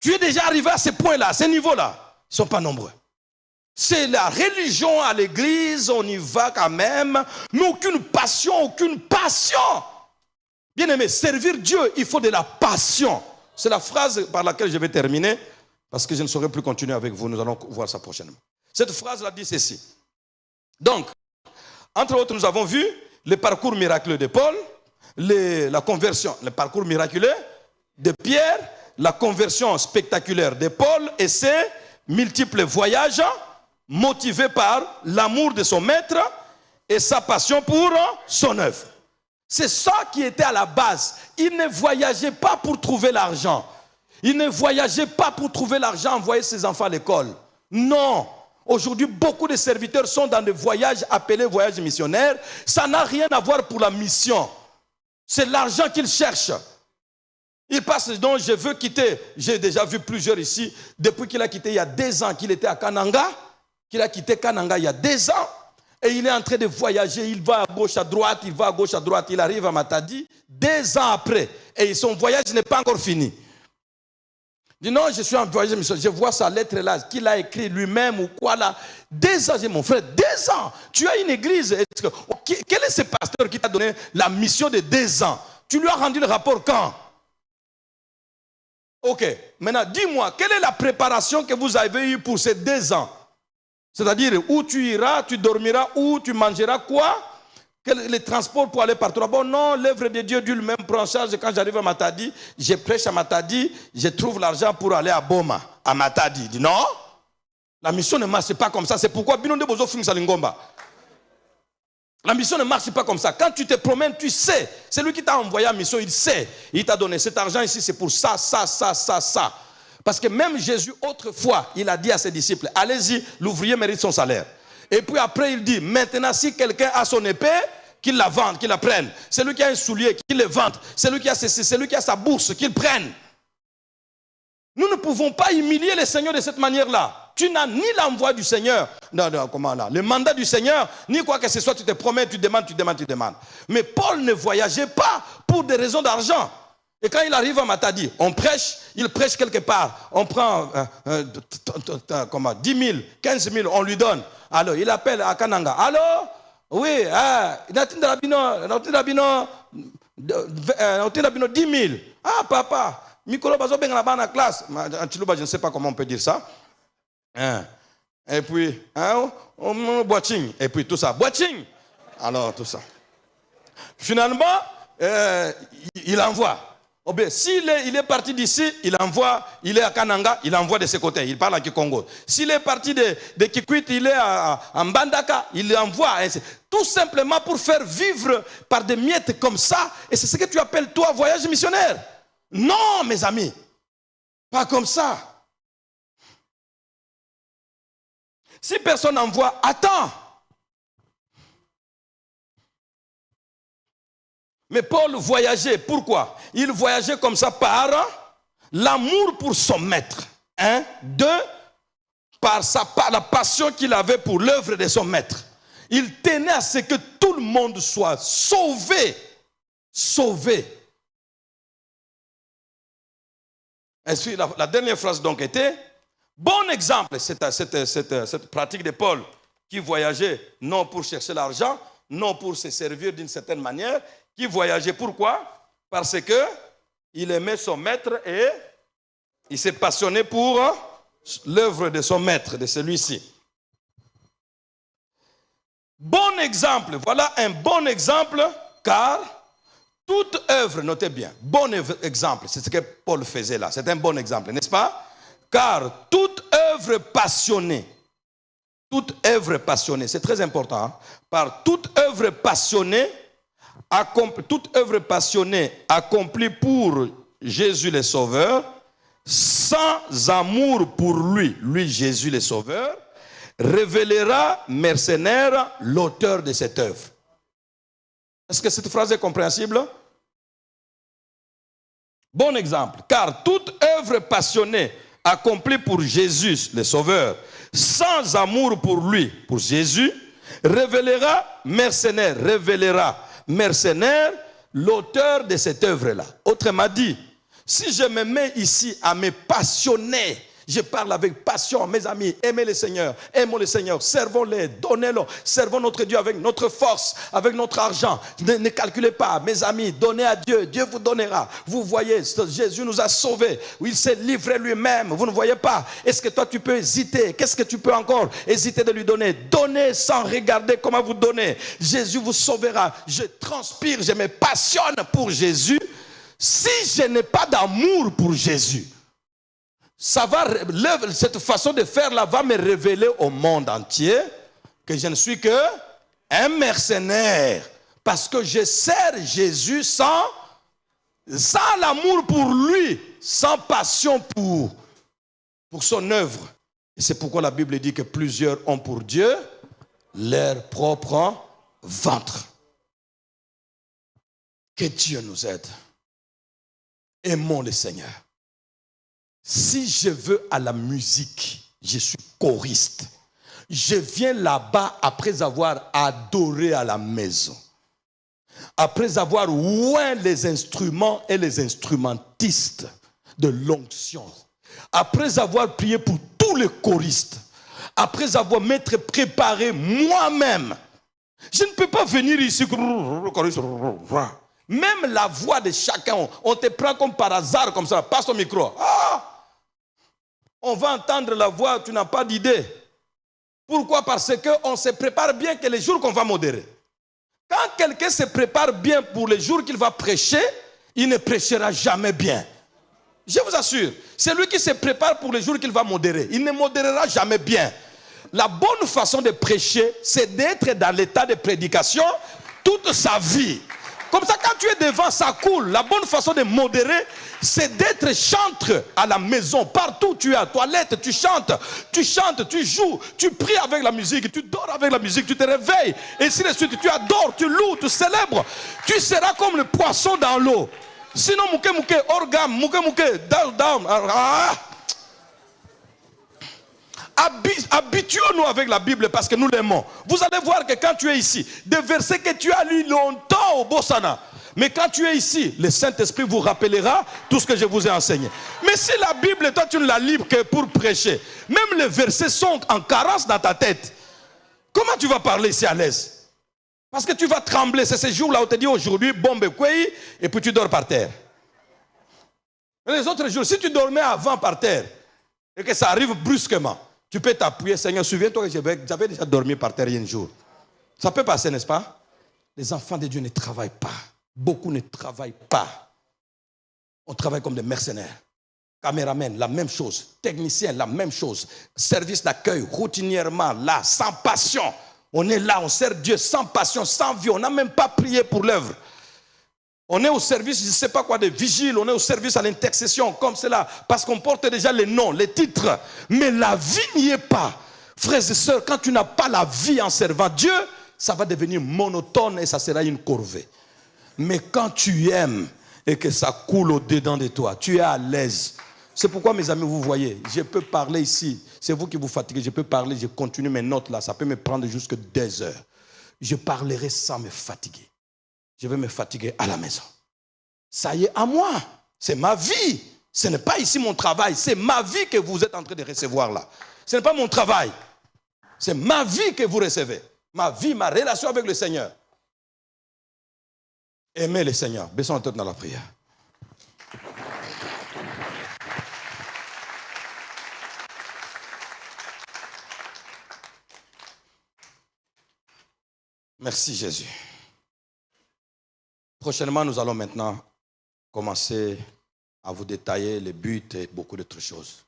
Tu es déjà arrivé à ce point-là, à ce niveau-là. Ils ne sont pas nombreux. C'est la religion à l'église, on y va quand même, mais aucune passion. Bien aimé, servir Dieu, il faut de la passion. C'est la phrase par laquelle je vais terminer, parce que je ne saurais plus continuer avec vous, nous allons voir ça prochainement. Cette phrase-là dit ceci. Donc, entre autres, nous avons vu le parcours miraculeux de Paul, la conversion, le parcours miraculeux de Pierre, la conversion spectaculaire de Paul et ses multiples voyages motivés par l'amour de son maître et sa passion pour son œuvre. C'est ça qui était à la base. Il ne voyageait pas pour trouver l'argent. Il ne voyageait pas pour trouver l'argent, envoyer ses enfants à l'école. Non. Aujourd'hui, beaucoup de serviteurs sont dans des voyages appelés voyages missionnaires. Ça n'a rien à voir pour la mission. C'est l'argent qu'ils cherchent. Il passe donc, je veux quitter. J'ai déjà vu plusieurs ici. Depuis qu'il a quitté il y a 2 ans, qu'il était à Kananga. Qu'il a quitté Kananga il y a 2 ans. Et il est en train de voyager. Il va à gauche, à droite. Il va à gauche, à droite. Il arrive à Matadi 2 ans après. Et son voyage n'est pas encore fini. Il dit non, je suis en voyage missionnaire. Je vois sa lettre là, qu'il a écrit lui-même ou quoi là. 2 ans, j'ai mon frère, 2 ans. Tu as une église. Quel est ce pasteur qui t'a donné la mission de 2 ans? Tu lui as rendu le rapport quand? Ok, maintenant dis-moi, quelle est la préparation que vous avez eue pour ces 2 ans? C'est-à-dire où tu iras, tu dormiras, où tu mangeras quoi? Les transports pour aller partout. Bon, non, l'œuvre de Dieu lui-même prend en charge. Quand j'arrive à Matadi, je prêche à Matadi, je trouve l'argent pour aller à Boma, à Matadi. Il dit non, la mission ne marche pas comme ça. C'est pourquoi Binonde Bozo Fing Salingomba. La mission ne marche pas comme ça. Quand tu te promènes, tu sais. C'est lui qui t'a envoyé en mission, il sait. Il t'a donné cet argent ici, c'est pour ça, ça, ça, ça, ça. Parce que même Jésus, autrefois, il a dit à ses disciples, allez-y, l'ouvrier mérite son salaire. Et puis après, il dit, maintenant, si quelqu'un a son épée, qu'il la vende, qu'il la prenne. Celui qui a un soulier, qu'il le vende. Celui qui a ceci, celui qui a sa bourse, qu'il prenne. Nous ne pouvons pas humilier le Seigneur de cette manière-là. Tu n'as ni l'envoi du Seigneur, comment là, le mandat du Seigneur, ni quoi que ce soit, tu te promets, tu demandes. Mais Paul ne voyageait pas pour des raisons d'argent. Et quand il arrive à Matadi, on prêche, il prêche quelque part, on prend 10 000, 15 000, on lui donne. Alors, il appelle à Kananga. Allô? Oui, 10 000. Ah, papa, Mikolo Bazo Benga la classe. Je ne sais pas comment on peut dire ça. Et puis, boiting. Et puis tout ça. Boiting. Alors, tout ça. Finalement, il envoie. Oh bien, s'il est parti d'ici, il est à Kananga, il envoie de ses côtés, il parle à Kikongo. S'il est parti de Kikwit, il est à Mbandaka, il envoie. Tout simplement pour faire vivre par des miettes comme ça. Et c'est ce que tu appelles toi voyage missionnaire. Non, mes amis, pas comme ça. Si personne n'envoie, attends. Mais Paul voyageait, pourquoi? Il voyageait comme ça par l'amour pour son maître. 2, par la passion qu'il avait pour l'œuvre de son maître. Il tenait à ce que tout le monde soit sauvé. Sauvé. Ainsi, la dernière phrase donc était, bon exemple, cette pratique de Paul qui voyageait non pour chercher l'argent, non pour se servir d'une certaine manière, qui voyageait. Pourquoi? Parce que il aimait son maître et il s'est passionné pour l'œuvre de son maître, de celui-ci. Bon exemple, voilà un bon exemple, car toute œuvre, notez bien, bon exemple, c'est ce que Paul faisait là, c'est un bon exemple, n'est-ce pas? Car toute œuvre passionnée, c'est très important, hein? Par toute œuvre passionnée accomplie pour Jésus le Sauveur, sans amour pour lui Jésus le Sauveur, révélera, mercenaire, l'auteur de cette œuvre. Est-ce que cette phrase est compréhensible? Bon exemple. Car toute œuvre passionnée accomplie pour Jésus, le Sauveur, sans amour pour lui, pour Jésus, révélera, mercenaire, l'auteur de cette œuvre-là. Autrement dit, si je me mets ici à me passionner, je parle avec passion, mes amis, aimez le Seigneur, aimons le Seigneur, servons-le, donnez-le, servons notre Dieu avec notre force, avec notre argent. Ne calculez pas, mes amis, donnez à Dieu, Dieu vous donnera. Vous voyez, Jésus nous a sauvés, il s'est livré lui-même, vous ne voyez pas. Est-ce que toi tu peux hésiter? Qu'est-ce que tu peux encore hésiter de lui donner? Donnez sans regarder comment vous donnez. Jésus vous sauvera. Je transpire, je me passionne pour Jésus. Si je n'ai pas d'amour pour Jésus, cette façon de faire là va me révéler au monde entier que je ne suis que un mercenaire. Parce que je sers Jésus sans l'amour pour lui, sans passion pour son œuvre. Et c'est pourquoi la Bible dit que plusieurs ont pour Dieu leur propre ventre. Que Dieu nous aide. Aimons le Seigneur. Si je veux à la musique, je suis choriste. Je viens là-bas après avoir adoré à la maison. Après avoir oint les instruments et les instrumentistes de l'onction. Après avoir prié pour tous les choristes. Après avoir m'être préparé moi-même. Je ne peux pas venir ici. Même la voix de chacun, on te prend comme par hasard, comme ça. Passe ton micro. On va entendre la voix, tu n'as pas d'idée. Pourquoi? Parce qu'on se prépare bien que les jours qu'on va modérer. Quand quelqu'un se prépare bien pour les jours qu'il va prêcher, il ne prêchera jamais bien. Je vous assure, c'est lui qui se prépare pour les jours qu'il va modérer. Il ne modérera jamais bien. La bonne façon de prêcher, c'est d'être dans l'état de prédication toute sa vie. Comme ça, quand tu es devant, ça coule. La bonne façon de modérer, c'est d'être chantre à la maison. Partout où tu es, à la toilette, tu chantes, tu joues, tu pries avec la musique, tu dors avec la musique, tu te réveilles. Et ainsi de suite, tu adores, tu loues, tu célèbres. Tu seras comme le poisson dans l'eau. Sinon, mouké, organe, mouké, down. Habituons-nous avec la Bible parce que nous l'aimons. Vous allez voir que quand tu es ici, des versets que tu as lus longtemps au Bossana, mais quand tu es ici, le Saint-Esprit vous rappellera tout ce que je vous ai enseigné. Mais si la Bible, toi tu ne la lis que pour prêcher, même les versets sont en carence dans ta tête, comment tu vas parler ici à l'aise? Parce que tu vas trembler. C'est ce jour-là où on te dit aujourd'hui, bombe kwei, et puis tu dors par terre. Et les autres jours, si tu dormais avant par terre, et que ça arrive brusquement, tu peux t'appuyer, Seigneur, souviens-toi que j'avais déjà dormi par terre un jour. Ça peut passer, n'est-ce pas? Les enfants de Dieu ne travaillent pas. Beaucoup ne travaillent pas. On travaille comme des mercenaires. Caméraman, la même chose. Technicien, la même chose. Service d'accueil, routinièrement, là, sans passion. On est là, on sert Dieu sans passion, sans vie. On n'a même pas prié pour l'œuvre. On est au service, je ne sais pas quoi, de vigile, on est au service à l'intercession, comme cela, parce qu'on porte déjà les noms, les titres. Mais la vie n'y est pas. Frères et sœurs, quand tu n'as pas la vie en servant Dieu, ça va devenir monotone et ça sera une corvée. Mais quand tu aimes et que ça coule au-dedans de toi, tu es à l'aise. C'est pourquoi, mes amis, vous voyez, je peux parler ici. C'est vous qui vous fatiguez, je peux parler, je continue mes notes là, ça peut me prendre jusque 2 heures. Je parlerai sans me fatiguer. Je vais me fatiguer à la maison. Ça y est, à moi. C'est ma vie. Ce n'est pas ici mon travail. C'est ma vie que vous êtes en train de recevoir là. Ce n'est pas mon travail. C'est ma vie que vous recevez. Ma vie, ma relation avec le Seigneur. Aimez le Seigneur. Baissons la tête dans la prière. Merci Jésus. Prochainement, nous allons maintenant commencer à vous détailler les buts et beaucoup d'autres choses.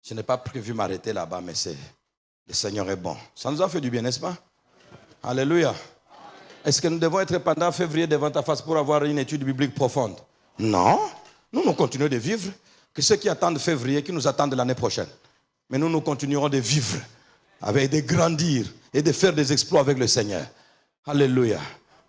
Je n'ai pas prévu m'arrêter là-bas, mais le Seigneur est bon. Ça nous a fait du bien, n'est-ce pas? Alléluia. Est-ce que nous devons être pendant février devant ta face pour avoir une étude biblique profonde? Non. Nous continuons de vivre. Que ceux qui attendent février, qui nous attendent l'année prochaine. Mais nous continuerons de vivre. de grandir et de faire des exploits avec le Seigneur. Alléluia.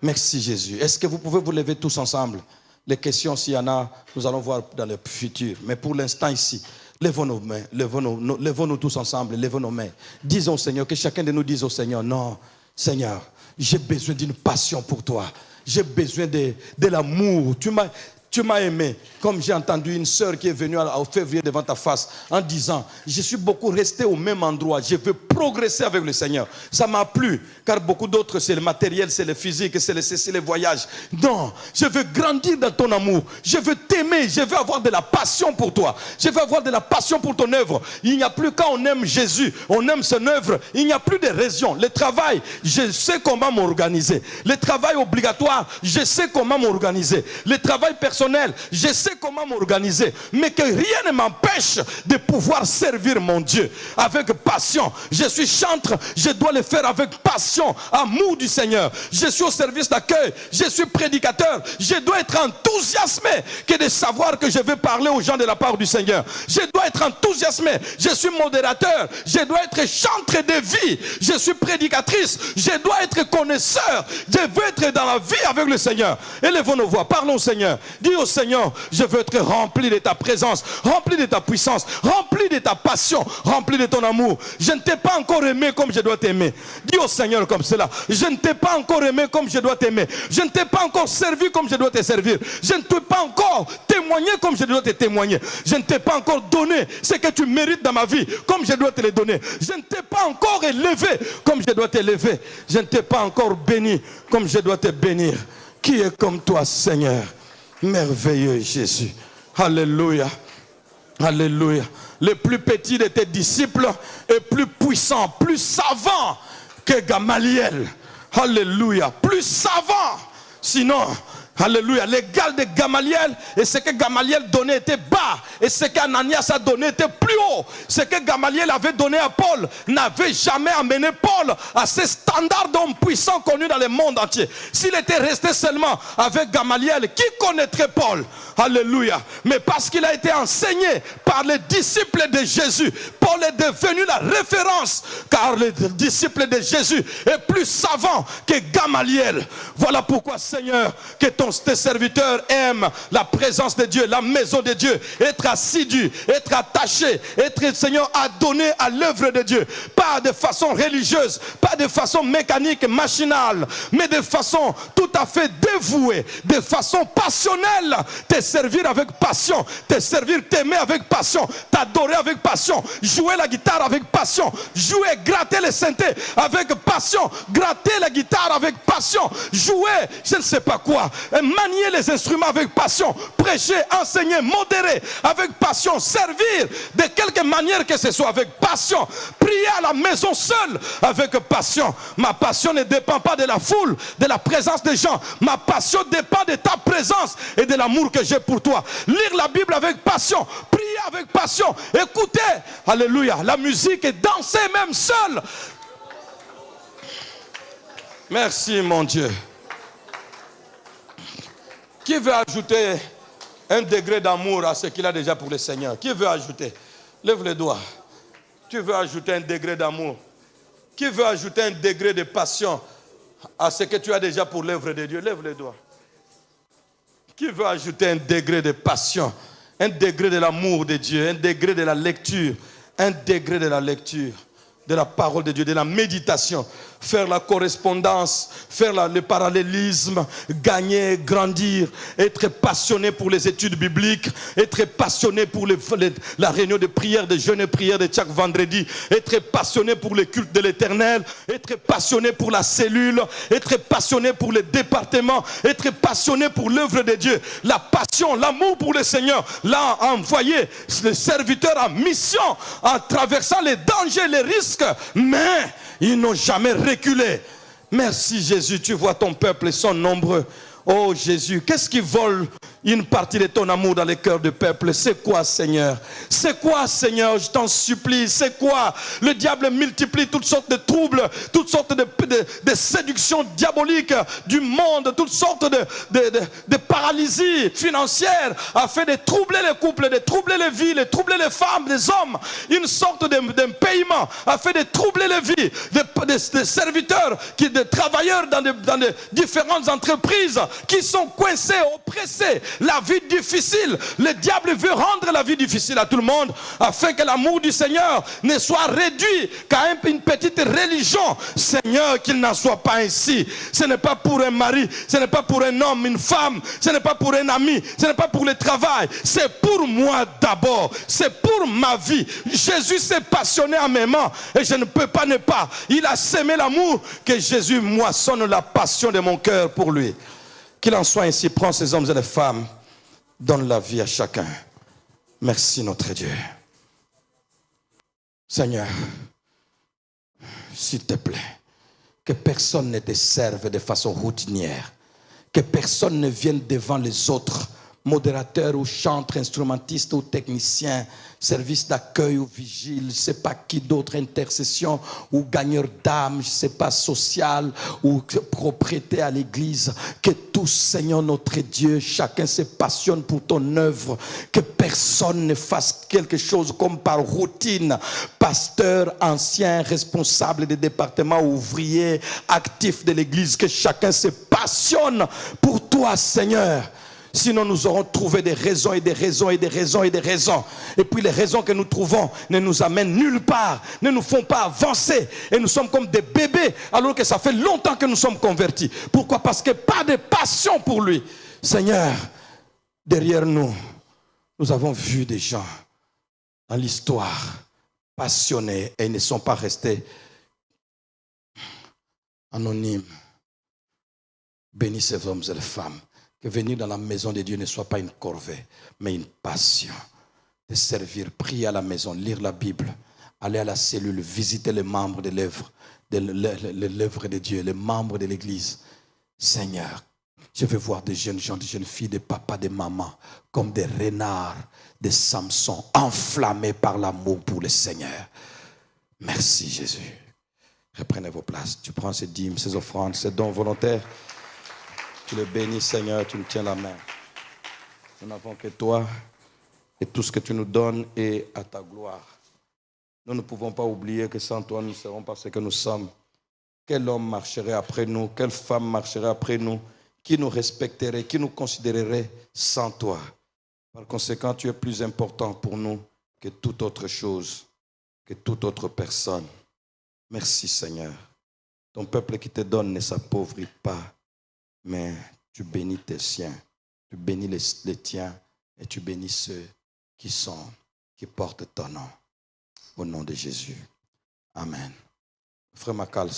Merci Jésus. Est-ce que vous pouvez vous lever tous ensemble? Les questions, s'il y en a, nous allons voir dans le futur. Mais pour l'instant ici, levons nos mains, levons-nous tous ensemble, levons nos mains. Disons au Seigneur, que chacun de nous dise au Seigneur, non, Seigneur, j'ai besoin d'une passion pour toi. J'ai besoin de l'amour. Tu m'as aimé. Comme j'ai entendu une sœur qui est venue au février devant ta face en disant, je suis beaucoup resté au même endroit. Je veux progresser avec le Seigneur. Ça m'a plu. Car beaucoup d'autres, c'est le matériel, c'est le physique, c'est les voyages. Non, je veux grandir dans ton amour. Je veux t'aimer. Je veux avoir de la passion pour toi. Je veux avoir de la passion pour ton œuvre. Il n'y a plus, quand on aime Jésus, on aime son œuvre, il n'y a plus de raison. Le travail, je sais comment m'organiser. Le travail obligatoire, je sais comment m'organiser. Le travail personnel, je sais comment m'organiser. Mais que rien ne m'empêche de pouvoir servir mon Dieu avec passion. Je suis chantre, je dois le faire avec passion. Amour du Seigneur. Je suis au service d'accueil. Je suis prédicateur. Je dois être enthousiasmé que de savoir que je vais parler aux gens de la part du Seigneur. Je dois être enthousiasmé. Je suis modérateur. Je dois être chantre de vie. Je suis prédicatrice. Je dois être connaisseur. Je veux être dans la vie avec le Seigneur. Élevons nos voix. Parlons au Seigneur. Dis au Seigneur, je veux être rempli de ta présence, rempli de ta puissance, rempli de ta passion, rempli de ton amour. Je ne t'ai pas encore aimé comme je dois t'aimer. Dis au Seigneur comme cela, je ne t'ai pas encore aimé comme je dois t'aimer. Je ne t'ai pas encore servi comme je dois te servir. Je ne t'ai pas encore témoigné comme je dois te témoigner. Je ne t'ai pas encore donné ce que tu mérites dans ma vie comme je dois te le donner. Je ne t'ai pas encore élevé comme je dois t'élever. Je ne t'ai pas encore béni comme je dois te bénir. Qui est comme toi, Seigneur? Merveilleux Jésus. Alléluia. Alléluia. Le plus petit de tes disciples est plus puissant, plus savant que Gamaliel. Alléluia. Plus savant. Sinon, alléluia, l'égal de Gamaliel, et ce que Gamaliel donnait était bas, et ce qu'Ananias a donné était plus haut. Ce que Gamaliel avait donné à Paul n'avait jamais amené Paul à ce standard d'homme puissant connu dans le monde entier. S'il était resté seulement avec Gamaliel, qui connaîtrait Paul? Alléluia. Mais parce qu'il a été enseigné par les disciples de Jésus, Paul est devenu la référence, car le disciple de Jésus est plus savant que Gamaliel. Voilà pourquoi, Seigneur, que tes serviteurs aiment la présence de Dieu, la maison de Dieu, être assidu, être attaché, être, Seigneur, adonné à l'œuvre de Dieu. Pas de façon religieuse, pas de façon mécanique, machinale, mais de façon tout à fait dévouée, de façon passionnelle. Te servir avec passion, te servir, t'aimer avec passion, t'adorer avec passion, jouer la guitare avec passion, jouer, gratter les synthés avec passion, gratter la guitare avec passion, jouer, je ne sais pas quoi, manier les instruments avec passion, prêcher, enseigner, modérer avec passion, servir de quelque manière que ce soit avec passion, prier à la maison seule avec passion. Ma passion ne dépend pas de la foule, de la présence des gens. Ma passion dépend de ta présence et de l'amour que j'ai pour toi. Lire la Bible avec passion, prier avec passion, écouter, alléluia, la musique et danser même seul. Merci mon Dieu. Qui veut ajouter un degré d'amour à ce qu'il a déjà pour le Seigneur? Qui veut ajouter? Lève les doigts. Tu veux ajouter un degré d'amour? Qui veut ajouter un degré de passion à ce que tu as déjà pour l'œuvre de Dieu? Lève les doigts. Qui veut ajouter un degré de passion, un degré de l'amour de Dieu, un degré de la lecture, un degré de la lecture de la parole de Dieu, de la méditation, faire la correspondance, faire le parallélisme, gagner, grandir, être passionné pour les études bibliques, être passionné pour la réunion de prière, de jeûne et prière de chaque vendredi, être passionné pour le culte de l'Éternel, être passionné pour la cellule, être passionné pour le département, être passionné pour l'œuvre de Dieu, la passion, l'amour pour le Seigneur, l'a envoyé le serviteur en mission, en traversant les dangers, les risques, mais ils n'ont jamais reculé. Merci Jésus, tu vois ton peuple, ils sont nombreux. Oh Jésus, qu'est-ce qui vole une partie de ton amour dans les cœurs du peuple? C'est quoi, Seigneur? C'est quoi, Seigneur? Je t'en supplie. C'est quoi? Le diable multiplie toutes sortes de troubles, toutes sortes de séductions diaboliques du monde, toutes sortes de paralysies financières afin de troubler les couples, de troubler les vies, de troubler les femmes, les hommes. Une sorte d'impayement afin de troubler les vies des serviteurs, des travailleurs dans des différentes entreprises qui sont coincés, oppressés, la vie difficile. Le diable veut rendre la vie difficile à tout le monde afin que l'amour du Seigneur ne soit réduit qu'à une petite religion. Seigneur, qu'il n'en soit pas ainsi. Ce n'est pas pour un mari, ce n'est pas pour un homme, une femme, ce n'est pas pour un ami, ce n'est pas pour le travail, c'est pour moi d'abord, c'est pour ma vie. Jésus s'est passionné en m'aimant et je ne peux pas ne pas. Il a sémé l'amour, que Jésus moissonne la passion de mon cœur pour lui. Qu'il en soit ainsi, prends ces hommes et les femmes, donne la vie à chacun. Merci notre Dieu. Seigneur, s'il te plaît, que personne ne te serve de façon routinière, que personne ne vienne devant les autres, modérateurs ou chantres, instrumentistes ou techniciens, service d'accueil ou vigile, je ne sais pas qui d'autre, intercession ou gagneur d'âme, je ne sais pas, social ou propriété à l'église. Que tous, Seigneur notre Dieu, chacun se passionne pour ton œuvre, que personne ne fasse quelque chose comme par routine. Pasteur, ancien, responsable des départements, ouvriers, actifs de l'église, que chacun se passionne pour toi, Seigneur. Sinon, nous aurons trouvé des raisons et des raisons et des raisons et des raisons. Et puis les raisons que nous trouvons ne nous amènent nulle part, ne nous font pas avancer. Et nous sommes comme des bébés, alors que ça fait longtemps que nous sommes convertis. Pourquoi? Parce que pas de passion pour lui. Seigneur, derrière nous, nous avons vu des gens dans l'histoire passionnés et ils ne sont pas restés anonymes. Bénis ces hommes et les femmes. Que venir dans la maison de Dieu ne soit pas une corvée, mais une passion. De servir, prier à la maison, lire la Bible, aller à la cellule, visiter les membres de l'œuvre de Dieu, les membres de l'église. Seigneur, je veux voir des jeunes gens, des jeunes filles, des papas, des mamans, comme des renards, des Samsons, enflammés par l'amour pour le Seigneur. Merci Jésus. Reprenez vos places. Tu prends ces dîmes, ces offrandes, ces dons volontaires. Tu le bénis, Seigneur, tu nous tiens la main. Nous n'avons que toi et tout ce que tu nous donnes est à ta gloire. Nous ne pouvons pas oublier que sans toi, nous ne serons pas ce que nous sommes. Quel homme marcherait après nous? Quelle femme marcherait après nous? Qui nous respecterait? Qui nous considérerait sans toi? Par conséquent, tu es plus important pour nous que toute autre chose, que toute autre personne. Merci, Seigneur. Ton peuple qui te donne ne s'appauvrit pas. Mais tu bénis tes siens, tu bénis les tiens et tu bénis ceux qui portent ton nom. Au nom de Jésus. Amen. Frère Macal.